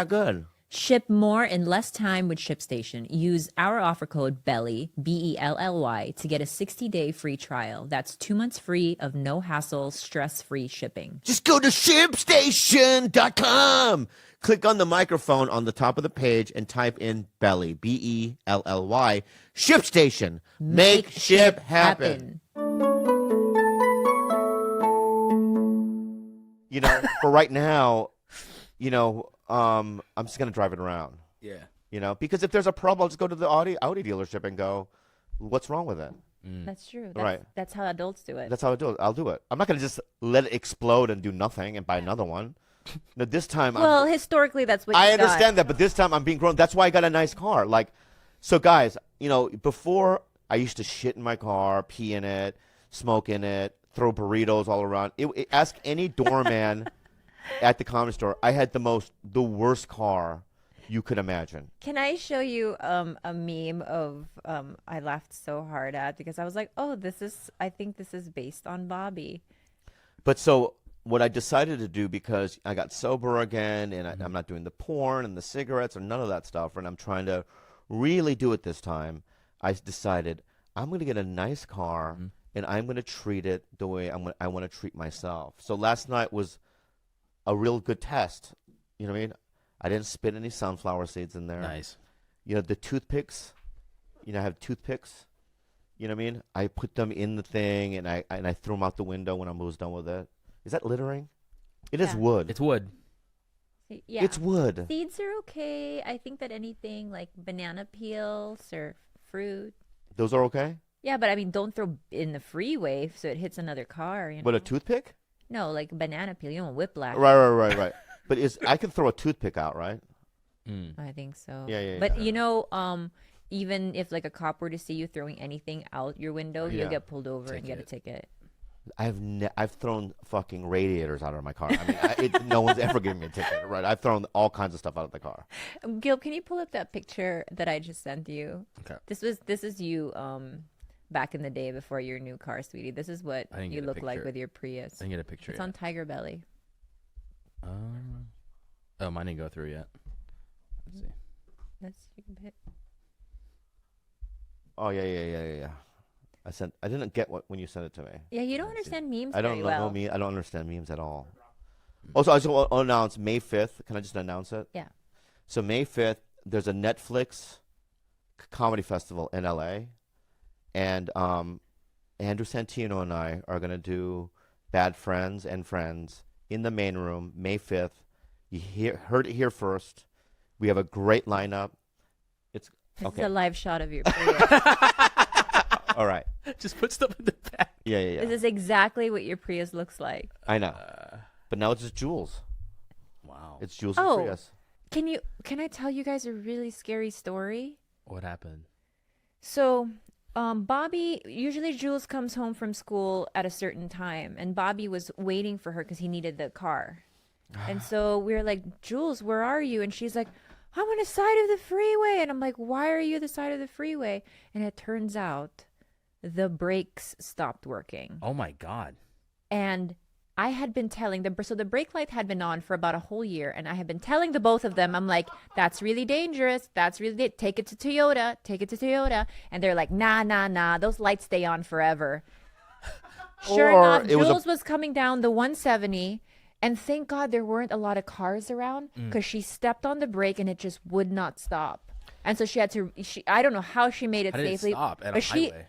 good. Ship more in less time with ShipStation. Use our offer code BELLY, BELLY, to get a 60-day free trial. That's 2 months free of no hassle, stress-free shipping. Just go to ShipStation.com. Click on the microphone on the top of the page and type in BELLY, BELLY. ShipStation. Make ship happen. You know, for right now, you know, I'm just going to drive it around. yeah. You know, because if there's a problem, I'll just go to the Audi dealership and go, what's wrong with it? That's true. That's, Right. That's how adults do it. That's how I do it. I'll do it. I'm not going to just let it explode and do nothing and buy another one. No, this time well, historically, that's what I you understand that, but this time I'm being grown. That's why I got a nice car. Like, so guys, you know, before I used to shit in my car, pee in it, smoke in it, throw burritos all around. Ask any doorman at the Comedy Store. I had the worst car you could imagine. Can I show you a meme of I laughed so hard at because I was like, oh, I think this is based on Bobby. But so what I decided to do, because I got sober again and I'm not doing the porn and the cigarettes or none of that stuff, and I'm trying to really do it this time, I decided I'm going to get a nice car and I'm going to treat it the way I want to treat myself. So last night was a real good test. You know what I mean? I didn't spit any sunflower seeds in there. Nice. You know, the toothpicks, you know, I have toothpicks. You know what I mean? I put them in the thing and I threw them out the window when I was done with it. Is that littering? It is Yeah. wood. It's wood. Yeah. It's wood. Seeds are okay. I think that anything like banana peels or fruit. Those are okay? Yeah, but I mean, don't throw in the freeway so it hits another car. You know? But a toothpick? No, like banana peel. You don't want whiplash. Right. But I can throw a toothpick out, right? I think so. Yeah. But you know, even if like a cop were to see you throwing anything out your window, Yeah. you'll get pulled over and get a ticket. I've thrown fucking radiators out of my car. I mean, no one's ever given me a ticket, right? I've thrown all kinds of stuff out of the car. Gil, can you pull up that picture that I just sent you? Okay. This is you back in the day before your new car, sweetie. This is what I didn't you get a look like picture. with your Prius. I didn't get a picture It's yet. on Tiger Belly. Oh, mine didn't go through yet. Let's see. That's your bit. Oh yeah. I didn't get when you sent it to me. Yeah, you don't understand memes I don't very know well. me. I don't understand memes at all. Also, I just want to announce May 5th. Can I just announce it? Yeah. So May 5th, there's a Netflix comedy festival in LA, and Andrew Santino and I are gonna do Bad Friends and Friends in the main room May 5th. You heard it here first. We have a great lineup. It's This okay. is a live shot of your Prius. All right. Just put stuff in the back. Yeah. This is exactly what your Prius looks like. I know. But now it's just Jules. Wow. It's Jules' Oh. Prius. Can I tell you guys a really scary story? What happened? So, Bobby, usually Jules comes home from school at a certain time, and Bobby was waiting for her because he needed the car. And so we were like, Jules, where are you? And she's like, I'm on the side of the freeway. And I'm like, why are you the side of the freeway? And it turns out the brakes stopped working. Oh my God. And I had been telling them, so the brake light had been on for about a whole year, and I had been telling the both of them, I'm like, that's really dangerous. That's really, take it to Toyota, take it to Toyota. And they're like, nah, those lights stay on forever. Sure Or enough, it was a- Jules was coming down the 170, and thank God there weren't a lot of cars around because she stepped on the brake and it just would not stop. And so she had to, I don't know how she made it How did it safely. stop at a but she, highway?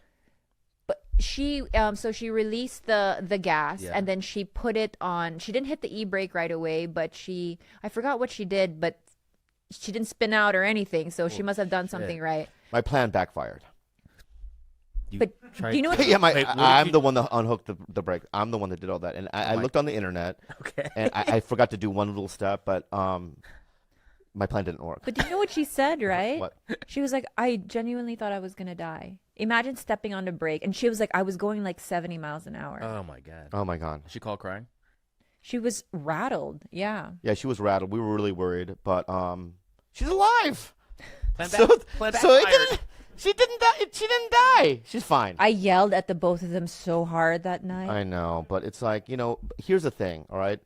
so she released the gas Yeah. and then she put it on. She didn't hit the e-brake right away, but I forgot what she did, but she didn't spin out or anything, so she must have done something right. My plan backfired. You But tried- do you know what? Yeah, Wait, what did I'm you- the one that unhooked the brake. I'm the one that did all that, and I looked on the internet, Okay. and I forgot to do one little step, but my plan didn't work. But do you know what she said, right? What? She was like, I genuinely thought I was gonna die. Imagine stepping on the brake, and she was like, I was going like 70 miles an hour. Oh my God. Oh my god. She called crying. She was rattled. Yeah. Yeah, she was rattled. We were really worried, but she's alive. Plan So plan so it backfired. didn't. She didn't die. She didn't die. She's fine. I yelled at the both of them so hard that night. I know, but it's like, here's the thing, all right?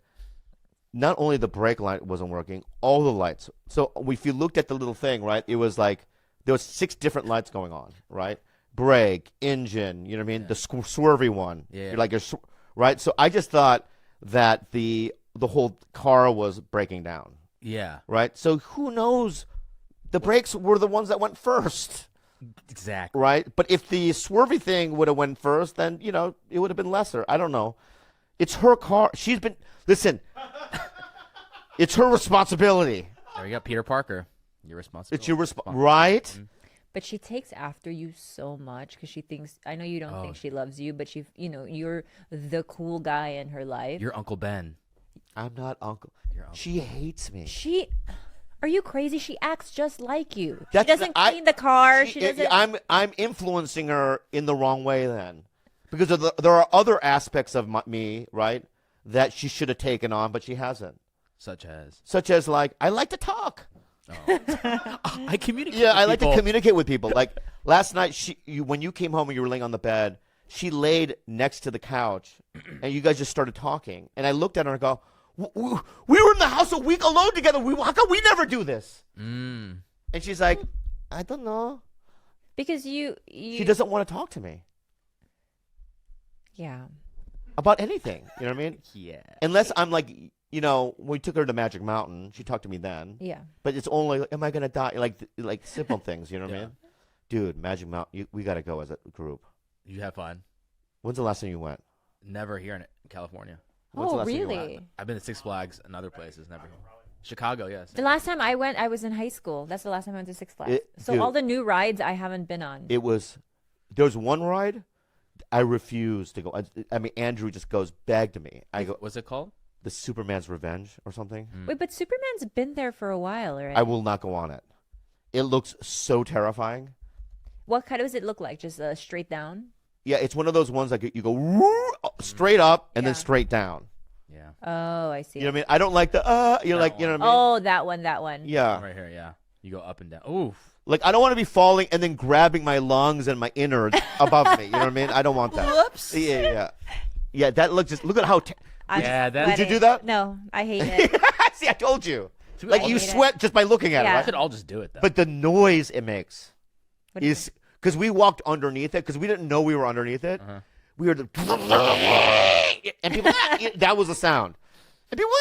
Not only the brake light wasn't working, all the lights. So if you looked at the little thing, right, it was like there was 6 different lights going on, right? Brake, engine, you know what I mean? The swervy one. Yeah. You're like, right? So I just thought that the whole car was breaking down, Yeah. right? So who knows? The brakes were the ones that went first. Exactly. Right? But if the swervy thing would have went first, then, it would have been lesser. I don't know. It's her car. Listen, it's her responsibility. There you go, Peter Parker. You're responsible. It's your right? But she takes after you so much because she thinks, I know you don't think she loves you, but you're the cool guy in her life. You're Uncle Ben. I'm not uncle. Your uncle. She hates me. Are you crazy? She acts just like you. That's she doesn't clean the car. She doesn't. I'm influencing her in the wrong way then. Because there are other aspects of me, right, that she should have taken on, but she hasn't. Such as. Such as, like, I like to talk. I communicate. Yeah, with I like to people. communicate with people. Like last night, when you came home and you were laying on the bed, she laid next to the couch, and you guys just started talking. And I looked at her and go, "We were in the house a week alone together. How come we never do this?" And she's like, "I don't know." Because you She doesn't want to talk to me Yeah. about anything. You know what I mean? Yeah. Unless I'm like, when we took her to Magic Mountain, she talked to me then. Yeah. But it's only, like, am I gonna die? Like simple things. You know what I Yeah. mean? Dude, Magic Mountain, we got to go as a group. You have fun. When's the last time you went? Never here in California. When's the Oh, last time you really? went? I've been to Six Flags and other places. Never here. Chicago, yes. The last time I went, I was in high school. That's the last time I went to Six Flags. So Dude. all the new rides I haven't been on. There was one ride I refused to go. I mean, Andrew just begged me. I go, What's it called? the Superman's Revenge or something. Wait, but Superman's been there for a while already. I will not go on it. It looks so terrifying. What kind does it look like? Just straight down? Yeah, it's one of those ones like you go woo, straight up and then Yeah. straight down. Yeah. Oh, I see. You know what I mean? I don't like the you know, like you know what I mean? Oh, that one, that one. Yeah. Right here. Yeah. You go up and down. Oof. Like I don't want to be falling and then grabbing my lungs and my innards above me. You know what I mean? I don't want that. Whoops. Yeah. That looks just look at how. I'm Yeah, that- Did you sweating. do that? No, I hate it. See, I told you. Should we Like all you hate it. sweat just by looking at Yeah. it. I Right? could all just do it though. But the noise it makes What do you is because we walked underneath it because we didn't know we were underneath it. We heard the and people that was the sound. And people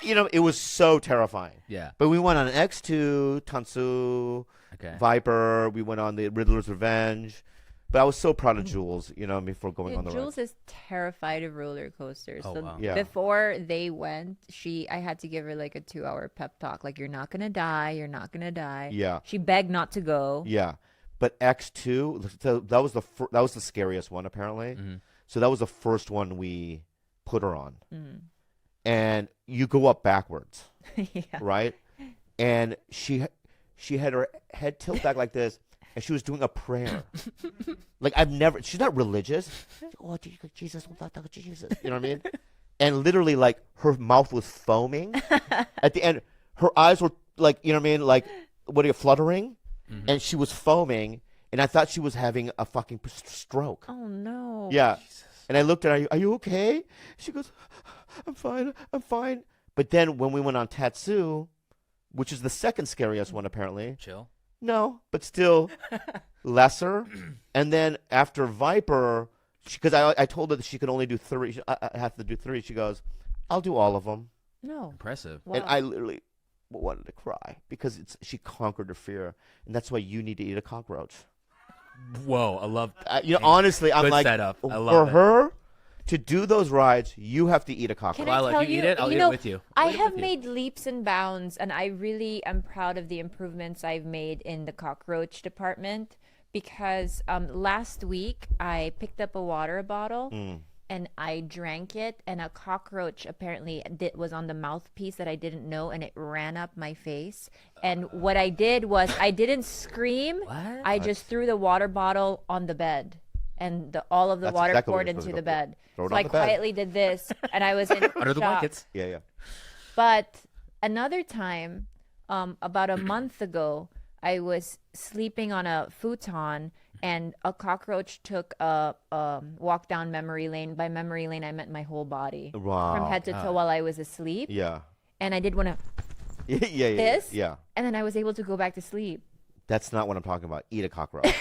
you know it was so terrifying. Yeah. But we went on X2, Tansu, Okay. Viper. We went on the Riddler's Revenge. But I was so proud of Jules, you know, before going on the ride. Jules is terrified of roller coasters. Oh, so wow. Yeah. before they went, I had to give her like a 2-hour pep talk. Like, you're not gonna die. You're not gonna die. Yeah. She begged not to go. Yeah, but X2, so that was that was the scariest one apparently. So that was the first one we put her on, and you go up backwards, Yeah. right? And she had her head tilted back like this, and she was doing a prayer. Like she's not religious. Oh Jesus, Jesus, you know what I mean? And literally, like her mouth was foaming at the end. Her eyes were like, you know what I mean, like what are you fluttering? And she was foaming, and I thought she was having a fucking stroke. Oh no. Yeah. And I looked at her, are you okay? She goes, I'm fine. But then when we went on Tatsu, which is the second scariest one apparently, Chill. no, but still lesser. And then after Viper, because I told her that she could only do 3, I have to do 3. She goes, I'll do all of them. No. Impressive. Wow. And I literally wanted to cry because she conquered her fear. And that's why you need to eat a cockroach. Whoa. I love. You know, honestly, I'm Good like, setup. I for love it. her to do those rides, you have to eat a cockroach. Can I Lila, tell if you you? eat it, I'll eat it know, with you. I I'll eat it have with you. made leaps and bounds, and I really am proud of the improvements I've made in the cockroach department. Because last week I picked up a water bottle and I drank it, and a cockroach apparently was on the mouthpiece that I didn't know, and it ran up my face. And what I did was I didn't scream. What? I just threw the water bottle on the bed. And all of the That's water exactly what poured you're into supposed the to do. bed. Throw it So on I the bed. quietly did this, and I was in Under the shock. blankets. Yeah. But another time, about a month ago, I was sleeping on a futon, and a cockroach took a walk down memory lane. By memory lane, I meant my whole body, Wow. from head to toe, while I was asleep. Yeah. And I did one of Yeah. this, Yeah. and then I was able to go back to sleep. That's not what I'm talking about. Eat a cockroach.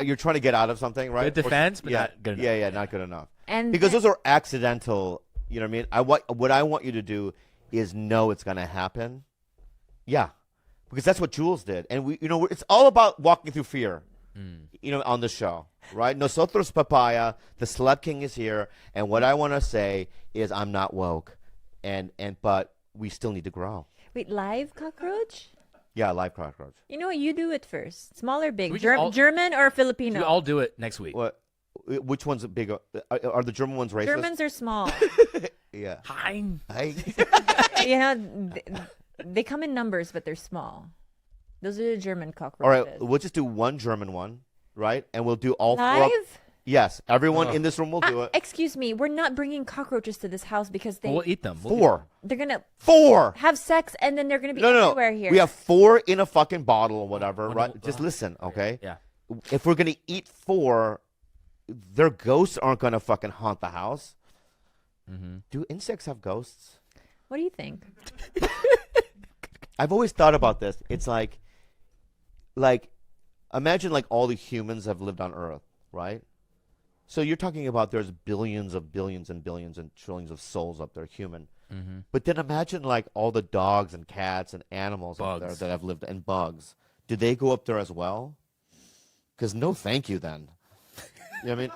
You're trying to get out of something, right? Good defense, but yeah, not good enough. Yeah, not good enough. And Because those are accidental. You know what I mean? What I want you to do is know it's going to happen. Yeah, because that's what Jules did, and it's all about walking through fear. You know, on the show, right? Nosotros Papaya, the Celeb King is here, and what I want to say is I'm not woke, but we still need to grow. wait, live cockroach? Yeah, live cockroach. You know what? You do it first. Small or big? We just all- German or Filipino? We all do it next week. What? Which one's bigger? Are the German ones racist? Germans are small. Yeah. Hein. You know, they come in numbers, but they're small. Those are the German All cockroaches. right, we'll just do one German one, right? And we'll do all 4. Live? Yes, everyone in this room will do it. Excuse me, we're not bringing cockroaches to this house because We'll eat them. We'll eat 4. they're gonna 4. have sex and then they're gonna be No. everywhere here. We have 4 in a fucking bottle or whatever, Oh, right? no. Just listen, okay? Yeah. If we're gonna eat 4, their ghosts aren't gonna fucking haunt the house. Do insects have ghosts? What do you think? I've always thought about this. It's like imagine like all the humans have lived on Earth, right? So you're talking about there's billions and billions and trillions of souls up there, human. But then imagine like all the dogs and cats and animals up there Bugs. that have lived, and bugs. Do they go up there as well? Because no, thank you. Then, you know what I mean?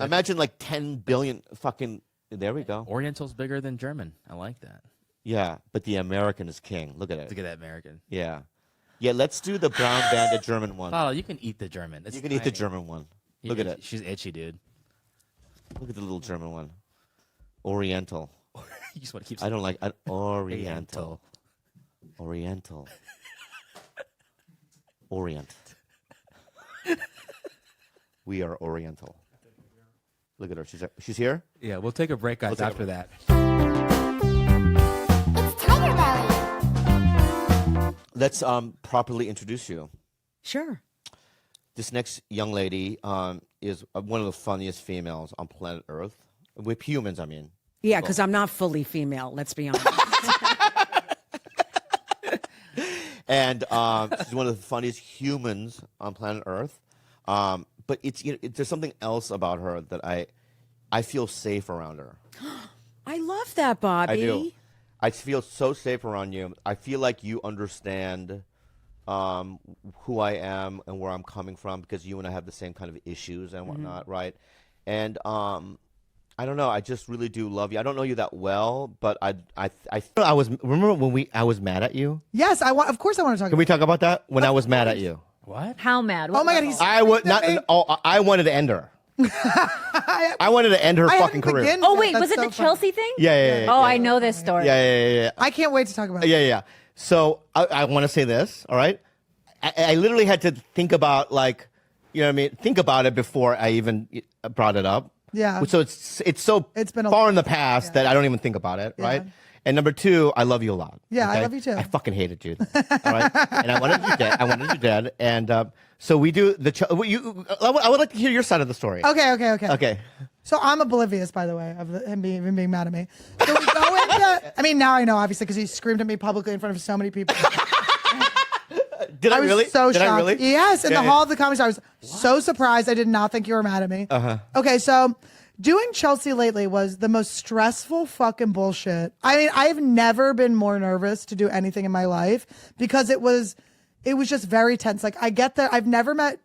Imagine like 10 billion fucking. There we go. Oriental's bigger than German. I like that. Yeah, but the American is king. Look at Look it. at that American. Yeah, yeah. Let's do the brown banded German one. Oh, you can eat the German. It's You can eat the tiny. German one. You Look at itchy- it. She's itchy, dude. Look at the little German one. Oriental. You just want to keep. I don't like Oriental. Oriental. Orient. We are Oriental. Look at her. She's here. Yeah, we'll take a break, guys, after that. It's Tiger Belly. Let's properly introduce you. Sure. This next young lady is one of the funniest females on planet Earth. With humans, I mean. Yeah, because I'm not fully female. Let's be honest. And she's one of the funniest humans on planet Earth. But there's something else about her that I feel safe around her. I love that, Bobby. I do. I feel so safe around you. I feel like you understand who I am and where I'm coming from because you and I have the same kind of issues and whatnot, right? And I don't know. I just really do love you. I don't know you that well, but I remember when I was mad at you. Yes, of course I want to talk. Can we talk about that? When I was mad at you. What? How mad? Oh my God, he's. I would not. Oh, I wanted to end her. I wanted to end her I fucking hadn't career. begun- Oh wait, That's was it so the funny. Chelsea thing? Yeah. Oh, I know this story. Yeah. I can't wait to talk about it. Yeah. So I want to say this. All right. I literally had to think about you know what I mean? Think about it before I even brought it up. Yeah. So it's so It's been far in the past that I don't even think about it. Right. And number two, I love you a lot. Yeah, I okay? love you too. I fucking hated you. All right. And I wanted you dead. And so we do the. I would like to hear your side of the story. Okay. Okay. So I'm oblivious, by the way, of him being mad at me. So we go into. I mean, now I know, obviously, because he screamed at me publicly in front of so many people. Did I was really? so Did shocked. I really? Yes, in Yeah, the yeah. hall of the comedy store. I was so surprised. I did not think you were mad at me. Okay, so doing Chelsea lately was the most stressful fucking bullshit. I mean, I've never been more nervous to do anything in my life because it was just very tense. Like I get there. I've never met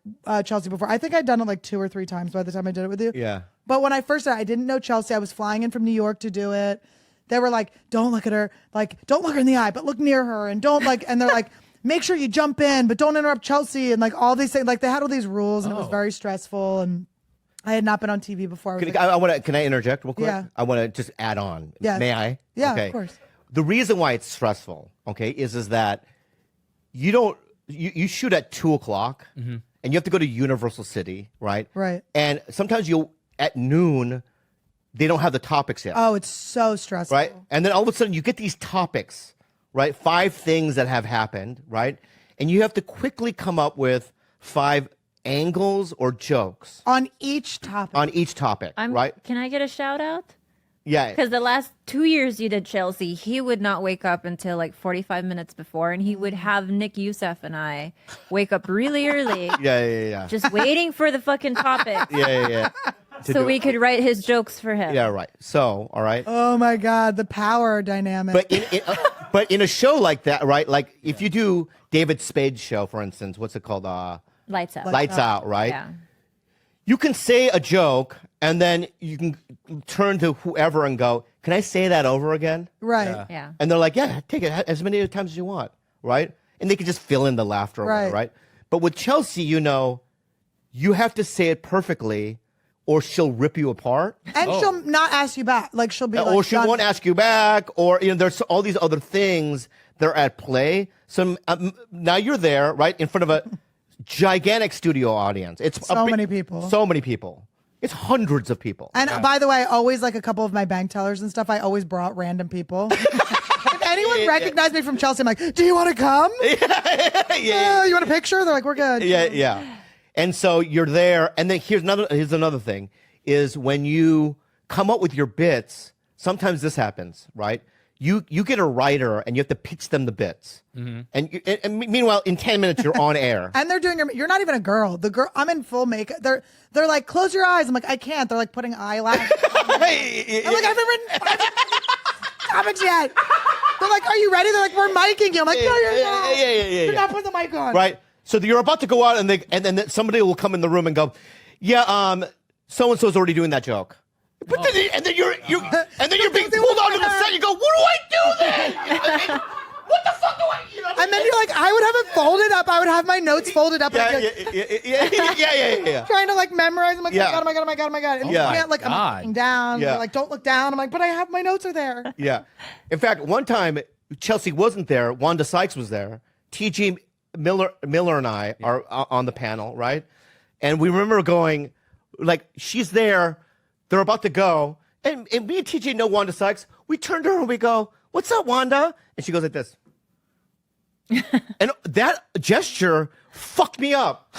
Chelsea before. I think I'd done it like 2 or 3 times by the time I did it with you. Yeah. But when I first did it, I didn't know Chelsea. I was flying in from New York to do it. They were like, don't look at her. Like, don't look her in the eye, but look near her. And don't and they're like, make sure you jump in, but don't interrupt Chelsea. And like all these things, like they had all these rules and it was very stressful. And I had not been on TV before. Can I interject real quick? Yeah. I want to just add on. Yes. May I? Yeah, okay. of course. The reason why it's stressful, okay, is that you shoot at 2:00 and you have to go to Universal City, right? Right. And sometimes at noon, they don't have the topics yet. Oh, it's so stressful. Right. And then all of a sudden you get these topics, right? 5 things that have happened, right? And you have to quickly come up with 5 angles or jokes On each topic. on each topic, right? Can I get a shout out? Yeah. Because the last 2 years you did Chelsea, he would not wake up until like 45 minutes before, and he would have Nick Youssef and I wake up really early, Yeah. just waiting for the fucking topic, Yeah. so we could write his jokes for him. Yeah, right. So, all right. Oh my God, the power dynamic. But in a show like that, right? Like if you do David Spade's show, for instance, what's it called? Lights out. Lights Out, right? Yeah. You can say a joke and then you can turn to whoever and go, "Can I say that over again?" right. Yeah. And they're like, "Yeah, take it as many times as you want," right? And they can just fill in the laughter, Right. right? But with Chelsea, you have to say it perfectly, or she'll rip you apart. And she'll not ask you back. Like she'll be like, Or she done. won't ask you back, or there's all these other things that are at play. So now you're there, right, in front of a gigantic studio audience. It's So many people. So many people. It's hundreds of people. And by the way, always like a couple of my bank tellers and stuff, I always brought random people. If anyone recognized me from Chelsea, I'm like, do you want to come? Yeah. You want a picture? They're like, we're good. Yeah. And so you're there, and then here's another thing is when you come up with your bits. Sometimes this happens, right? You get a writer and you have to pitch them the bits, and meanwhile in 10 minutes you're on air. And they're doing you're not even a girl. The girl, I'm in full makeup. They're like, close your eyes. I'm like, I can't. They're like putting eyelash. I'm like, I haven't written comics yet. They're like, are you ready? They're like, we're micing you. I'm like, no, you're not. You're not putting the mic on. Right. So you're about to go out, and then somebody will come in the room and go, "Yeah, so and so's already doing that joke." But then you're being pulled onto the set. You go, "What do I do then? What the fuck do I?" And then you're like, I would have it folded up. I would have my notes folded up. Yeah. Trying to like memorize. I'm like, Yeah. oh my God. And Yeah. you can't, like, I'm God. looking down. Yeah. They're like, don't look down. I'm like, but I have my notes are there. Yeah. In fact, one time Chelsea wasn't there. Wanda Sykes was there. T.G. Miller and I are on the panel, right? And we remember going, like, she's there, they're about to go, and me and TJ know Wanda Sykes. We turn to her and we go, "What's up, Wanda?" And she goes like this. And that gesture fucked me up.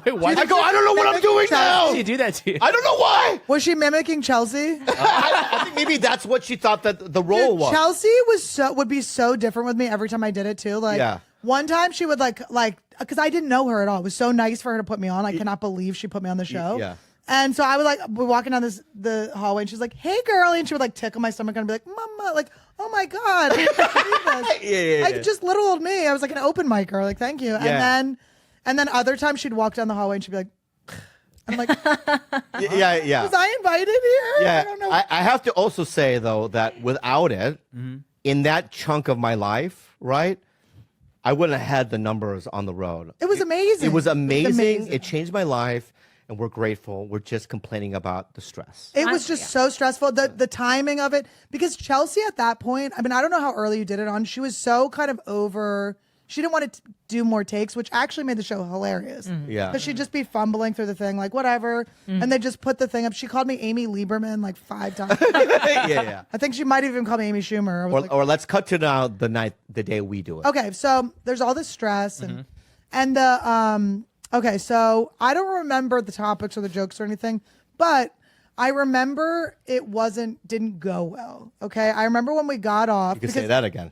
Wait, why? I go, I don't know what I'm doing now. Why did you do that to you? I don't know why. Was she mimicking Chelsea? I think maybe that's what she thought that the role was. Chelsea would be so different with me every time I did it too. Like Yeah. one time she would like because I didn't know her at all. It was so nice for her to put me on. I cannot believe she put me on the show. Yeah. And so I would like we're walking down the hallway and she's like, "Hey, girlie," and she would like tickle my stomach and be like, "Mama," like, "Oh my god." I can't believe this. Like just little old me. I was like an open micer. Like, thank you. Yeah. And then other times she'd walk down the hallway and she'd be like, I'm like, Yeah. was I invited here? Yeah, I don't know. I have to also say though that without it, in that chunk of my life, right, I wouldn't have had the numbers on the road. It was amazing. It was amazing. amazing. It changed my life, and we're grateful. We're just complaining about the stress. It was just so stressful. The timing of it, because Chelsea at that point, I mean, I don't know how early you did it on. She was so kind of over. She didn't want to do more takes, which actually made the show hilarious. Yeah. Because she'd just be fumbling through the thing, like whatever, and they just put the thing up. She called me Amy Lieberman like 5 times. yeah. I think she might even call me Amy Schumer. I was like, Or let's cut to now the day we do it. okay, so there's all this stress and the okay, so I don't remember the topics or the jokes or anything, but I remember it didn't go well. Okay, I remember when we got off. You can say that again.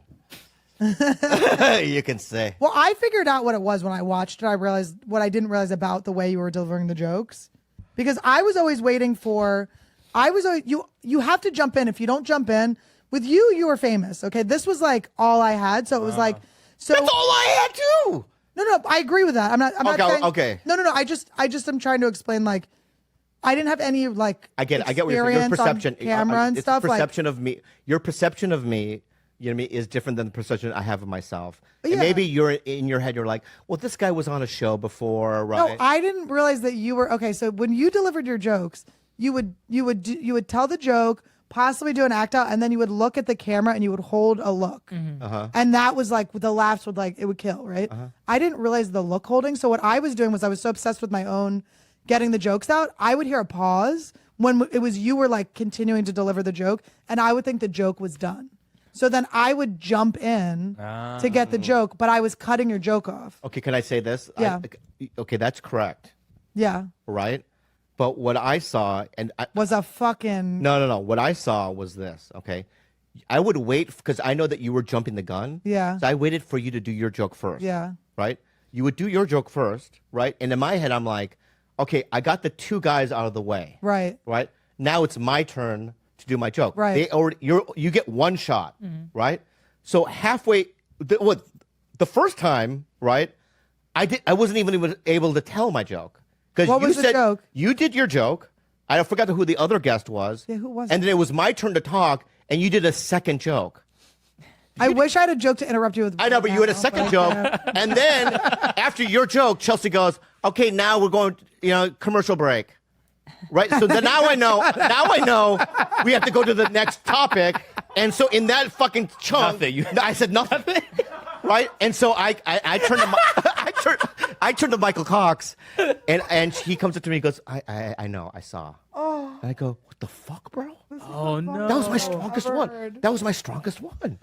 You can say. Well, I figured out what it was when I watched it. I realized what I didn't realize about the way you were delivering the jokes, because I was always waiting for. You have to jump in. If you don't jump in, with you were famous. Okay, this was like all I had. So it was like so. That's all I had too. No, I agree with that. I'm not Okay, saying, okay. No. I just am trying to explain like I didn't have any like I get what you're saying. Your experience on perception, camera and it's stuff. perception of me. Your perception of me, you know what I mean, is different than the perception I have of myself. And Yeah. maybe you're in your head. You're like, well, this guy was on a show before, right? No, I didn't realize that you were okay. So when you delivered your jokes, you would tell the joke, possibly do an act out, and then you would look at the camera and you would hold a look, and that was like the laughs would like it would kill, right? I didn't realize the look holding. So what I was doing was I was so obsessed with my own getting the jokes out. I would hear a pause when it was you were like continuing to deliver the joke, and I would think the joke was done. So then I would jump in to get the joke, but I was cutting your joke off. Okay, can I say this? Yeah. Okay, that's correct, Yeah, right? But what I saw, and was a fucking no. What I saw was this. Okay, I would wait because I know that you were jumping the gun. Yeah. So I waited for you to do your joke first. Yeah. Right. You would do your joke first, right? And in my head, I'm like, okay, I got the two guys out of the way. right. Right. Now it's my turn to do my joke. Right. They already you get one shot. Right. So halfway, the first time, right? I wasn't even able to tell my joke. Because What you was the said joke? you did your joke. I forgot who the other guest was. Yeah, who was And it? then it was my turn to talk, and you did a second joke. I wish I had a joke to interrupt you with. I know, but you had a now, second but- joke, and then after your joke, Chelsea goes, "Okay, now we're going, commercial break." Right. So then now I know. Now I know we have to go to the next topic, and so in that fucking chunk, Nothing. I said nothing. Right. And so I turned to I turned to Michael Cox, and he comes up to me and goes, I know, I saw. Oh. And I go, what the fuck, bro? Oh no. That was my strongest one. That was my strongest one.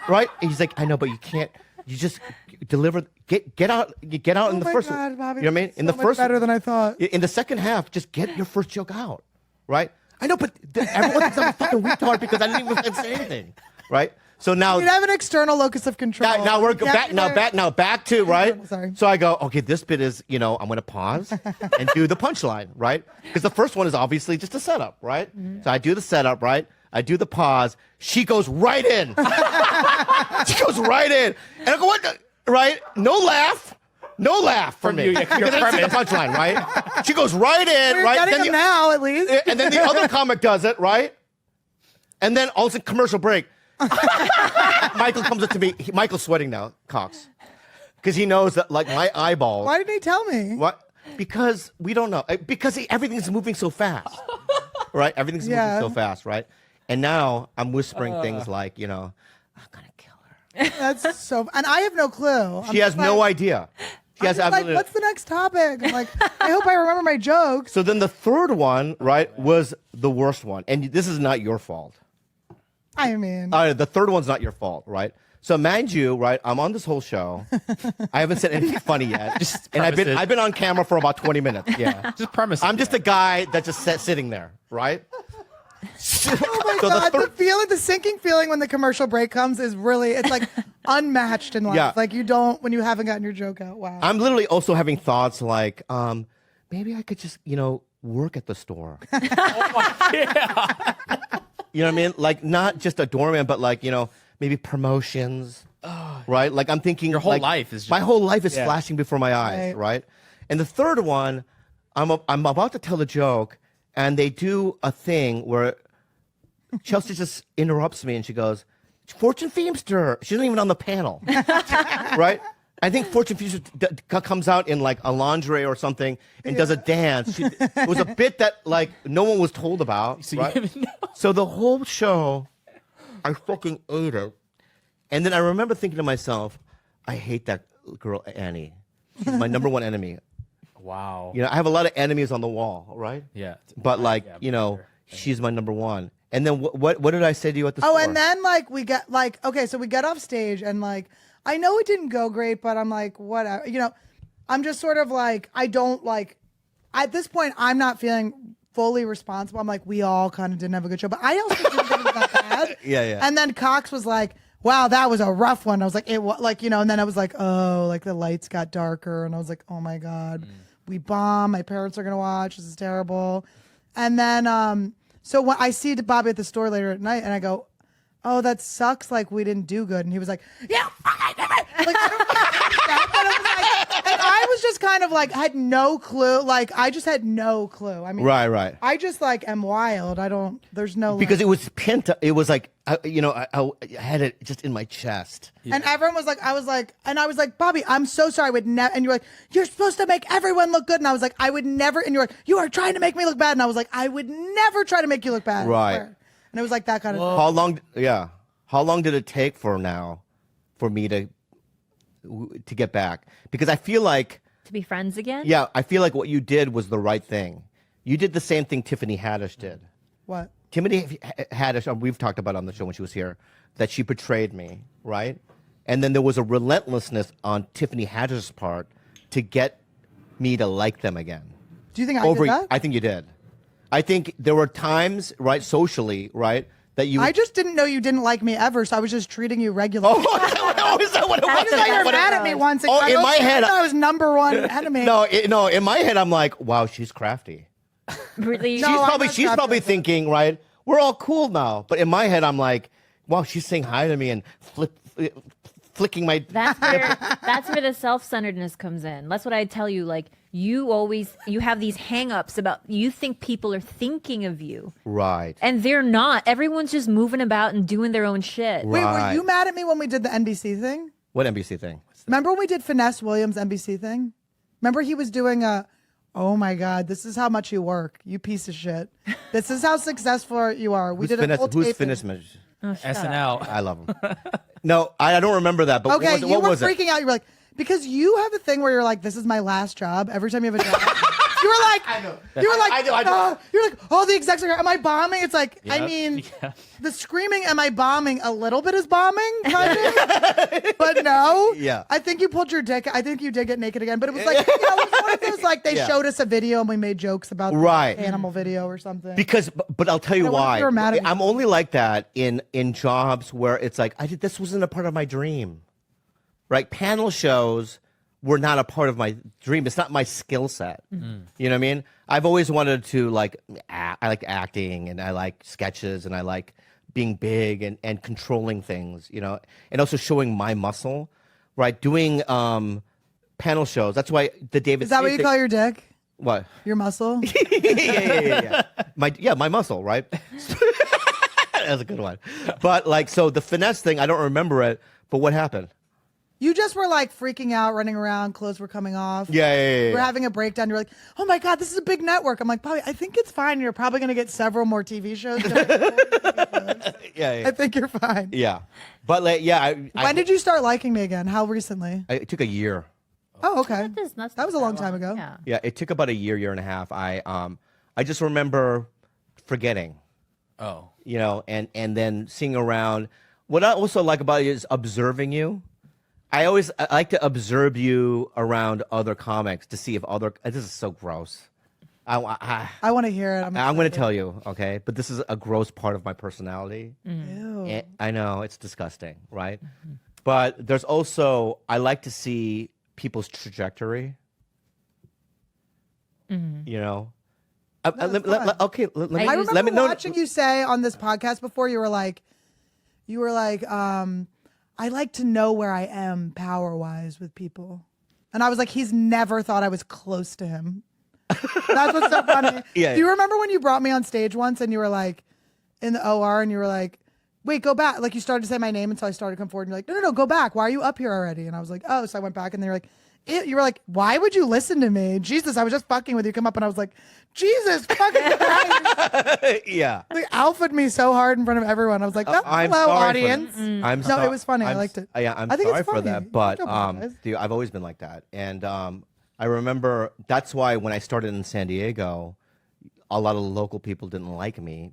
Right? And he's like, I know, but you can't. You just deliver. Get out. You get out in Oh the my first. God, Bobby, you know what I mean? In the so much first, better than I thought. In the second half, just get your first joke out. Right? I know, but everyone thinks I'm a fucking retard because I didn't even say anything. Right? So now. You'd have an external locus of control. Now we're Yeah, back. Now back to right. Sorry. So I go, okay, this bit is, I'm going to pause and do the punchline, right? Because the first one is obviously just a setup, right? So I do the setup, right? I do the pause. She goes right in. She goes right in, and I go, what? Right? No laugh from me. you, your Because I didn't see the punchline, right? She goes right in, We're right? getting Then them now, at least. and then the other comic does it, right? And then all of a sudden, commercial break. Michael comes up to me. Michael's sweating now, Cox, because he knows that like my eyeballs. Why didn't he tell me? What? Because we don't know. Because everything's moving so fast, right? Everything's Yeah. moving so fast, right? And now I'm whispering things like, I'm gonna kill her. That's so. And I have no clue. She has no idea. She has I'm like, absolutely. what's the next topic? I'm like, I hope I remember my jokes. So then the third one, right, was the worst one, and this is not your fault. I mean, The third one's not your fault, right? So mind you, right, I'm on this whole show. I haven't said anything funny yet, and I've been on camera for about 20 minutes. Yeah, Just premise. I'm just a guy that's just sitting there, right? oh my So God, the third, the sinking feeling when the commercial break comes is really, it's like unmatched in life. Yeah. Like you don't, when you haven't gotten your joke out. Wow. I'm literally also having thoughts like, maybe I could just, work at the store. You know what I mean? Like not just a doorman, but like, maybe promotions, right? Like I'm thinking Your whole like, life is just- my whole life is Yeah. flashing before my eyes, Right. right? And the third one, I'm about to tell the joke, and they do a thing where Chelsea just interrupts me and she goes, "Fortune Feimster." She's not even on the panel, right? I think Fortune Feimster comes out in like a lingerie or something and does a dance. It was a bit that like no one was told about. So you right? didn't know. So the whole show, I fucking ate it. And then I remember thinking to myself, I hate that girl, Annie. She's my number one enemy. Wow. I have a lot of enemies on the wall, right? Yeah. But like, she's my number one. And then what did I say to you at the store? Oh, and then like we get like, okay, so we get off stage and like, I know it didn't go great, but I'm like, whatever, I'm just sort of like, I don't like, at this point, I'm not feeling fully responsible. I'm like, we all kind of didn't have a good show, but I also didn't think it was that bad. Yeah. And then Cox was like, wow, that was a rough one. I was like, it was like, and then I was like, oh, like the lights got darker. And I was like, oh my God, we bomb. My parents are going to watch. This is terrible. And then, so when I see Bobby at the store later at night and I go, oh, that sucks. Like we didn't do good. And he was like, yeah, fucking did it. Like, I don't know that, but it was like, and I was just kind of like, had no clue. Like, I just had no clue. I mean, Right. I just like am wild. There's no, Because it was pent up. It was like, I had it just in my chest. and everyone was like, I was like, Bobby, I'm so sorry. I would never. And you're like, you're supposed to make everyone look good. And I was like, I would never. And you're like, you are trying to make me look bad. And I was like, I would never try to make you look bad. I Right. swear. And it was like that kind of thing. How long did it take for me to get back? Because I feel like, To be friends again? I feel like what you did was the right thing. You did the same thing Tiffany Haddish did. What? Tiffany Haddish, we've talked about on the show when she was here, that she betrayed me, right? And then there was a relentlessness on Tiffany Haddish's part to get me to like them again. Do you think I did that? I think you did. I think there were times, right, socially, right, that you. I just didn't know you didn't like me ever, so I was just treating you regularly. Oh, is that what it was? I just thought you were What it- mad at me once. Oh, in my head, I was number one enemy. No, in my head, I'm like, wow, she's crafty. Really? No, I'm not She's probably crafty. thinking, right, we're all cool now. But in my head, I'm like, wow, she's saying hi to me and flicking my. That's where the self-centeredness comes in. That's what I tell you. Like you have these hang-ups about you think people are thinking of you, Right. and they're not. Everyone's just moving about and doing their own shit. Wait, were Right. you mad at me when we did the NBC thing? What NBC thing? Remember when we did Finesse Williams' NBC thing? Remember he was doing oh my God, this is how much you work, you piece of shit. This is how successful you are. We did a whole Who's taping. Finesse? SNL. I love him. No, I don't remember that. But Okay, what was you were it? freaking out. You were like, because you have a thing where you're like, this is my last job. Every time you have a job, you were like, I know. You were like, I know. You're like, oh, the execs are. Am I bombing? It's like, I Yep. mean, Yeah. the screaming, am I bombing? A little bit is bombing, kind of, but no. Yeah. I think you pulled your dick. I think you did get naked again, but it was like, it was one of those like they Yeah. showed us a video and we made jokes about Right. the animal video or something. Because, but I'll tell you I wonder if why. you were mad at me. I'm only like that in jobs where it's like this wasn't a part of my dream, right? Panel shows were not a part of my dream. It's not my skill set. You know what I mean? I've always wanted to I like acting and I like sketches and I like being big and controlling things, and also showing my muscle, right? Doing panel shows. That's why the David. Is that what you call your dick? What? Your muscle? yeah. My muscle, right? That's a good one. But so the finesse thing, I don't remember it. But what happened? You just were like freaking out, running around, clothes were coming off. Yeah. We're having a breakdown. You're like, oh my God, this is a big network. I'm like, Bobby, I think it's fine. You're probably going to get several more TV shows. Yeah. I think you're fine. Yeah. But When did you start liking me again? How recently? It took a year. Oh, okay. That's That not was a long that time ago. Yeah. Yeah, it took about a year and a half. I just remember forgetting, Oh. you know, and then seeing around. What I also like about it is observing you. I like to observe you around other comics to see if other. This is so gross. I want to hear it. I'm going to tell you, okay? But this is a gross part of my personality. Ew. And I know it's disgusting, right? But there's also I like to see people's trajectory. You know. Okay. Let me. I remember let me know. watching you say on this podcast before. You were like, I like to know where I am power wise with people, and I was like, he's never thought I was close to him. That's what's so funny. Yeah. Do you remember when you brought me on stage once and you were like in the OR and you were like, wait, go back. Like you started to say my name. And so I started to come forward and you're like, no, go back. Why are you up here already? And I was like, oh, so I went back and they were like, you were like, why would you listen to me? Jesus, I was just fucking with you. Come up and I was like, Jesus fucking Christ. Yeah. They alphaed me so hard in front of everyone. I was like, oh, I'm hello, sorry audience. I'm No, sorry. it was funny. I liked it. Yeah, I'm I think sorry it's for funny. that, but Don't apologize. dude, I've always been like that, and I remember that's why when I started in San Diego, a lot of local people didn't like me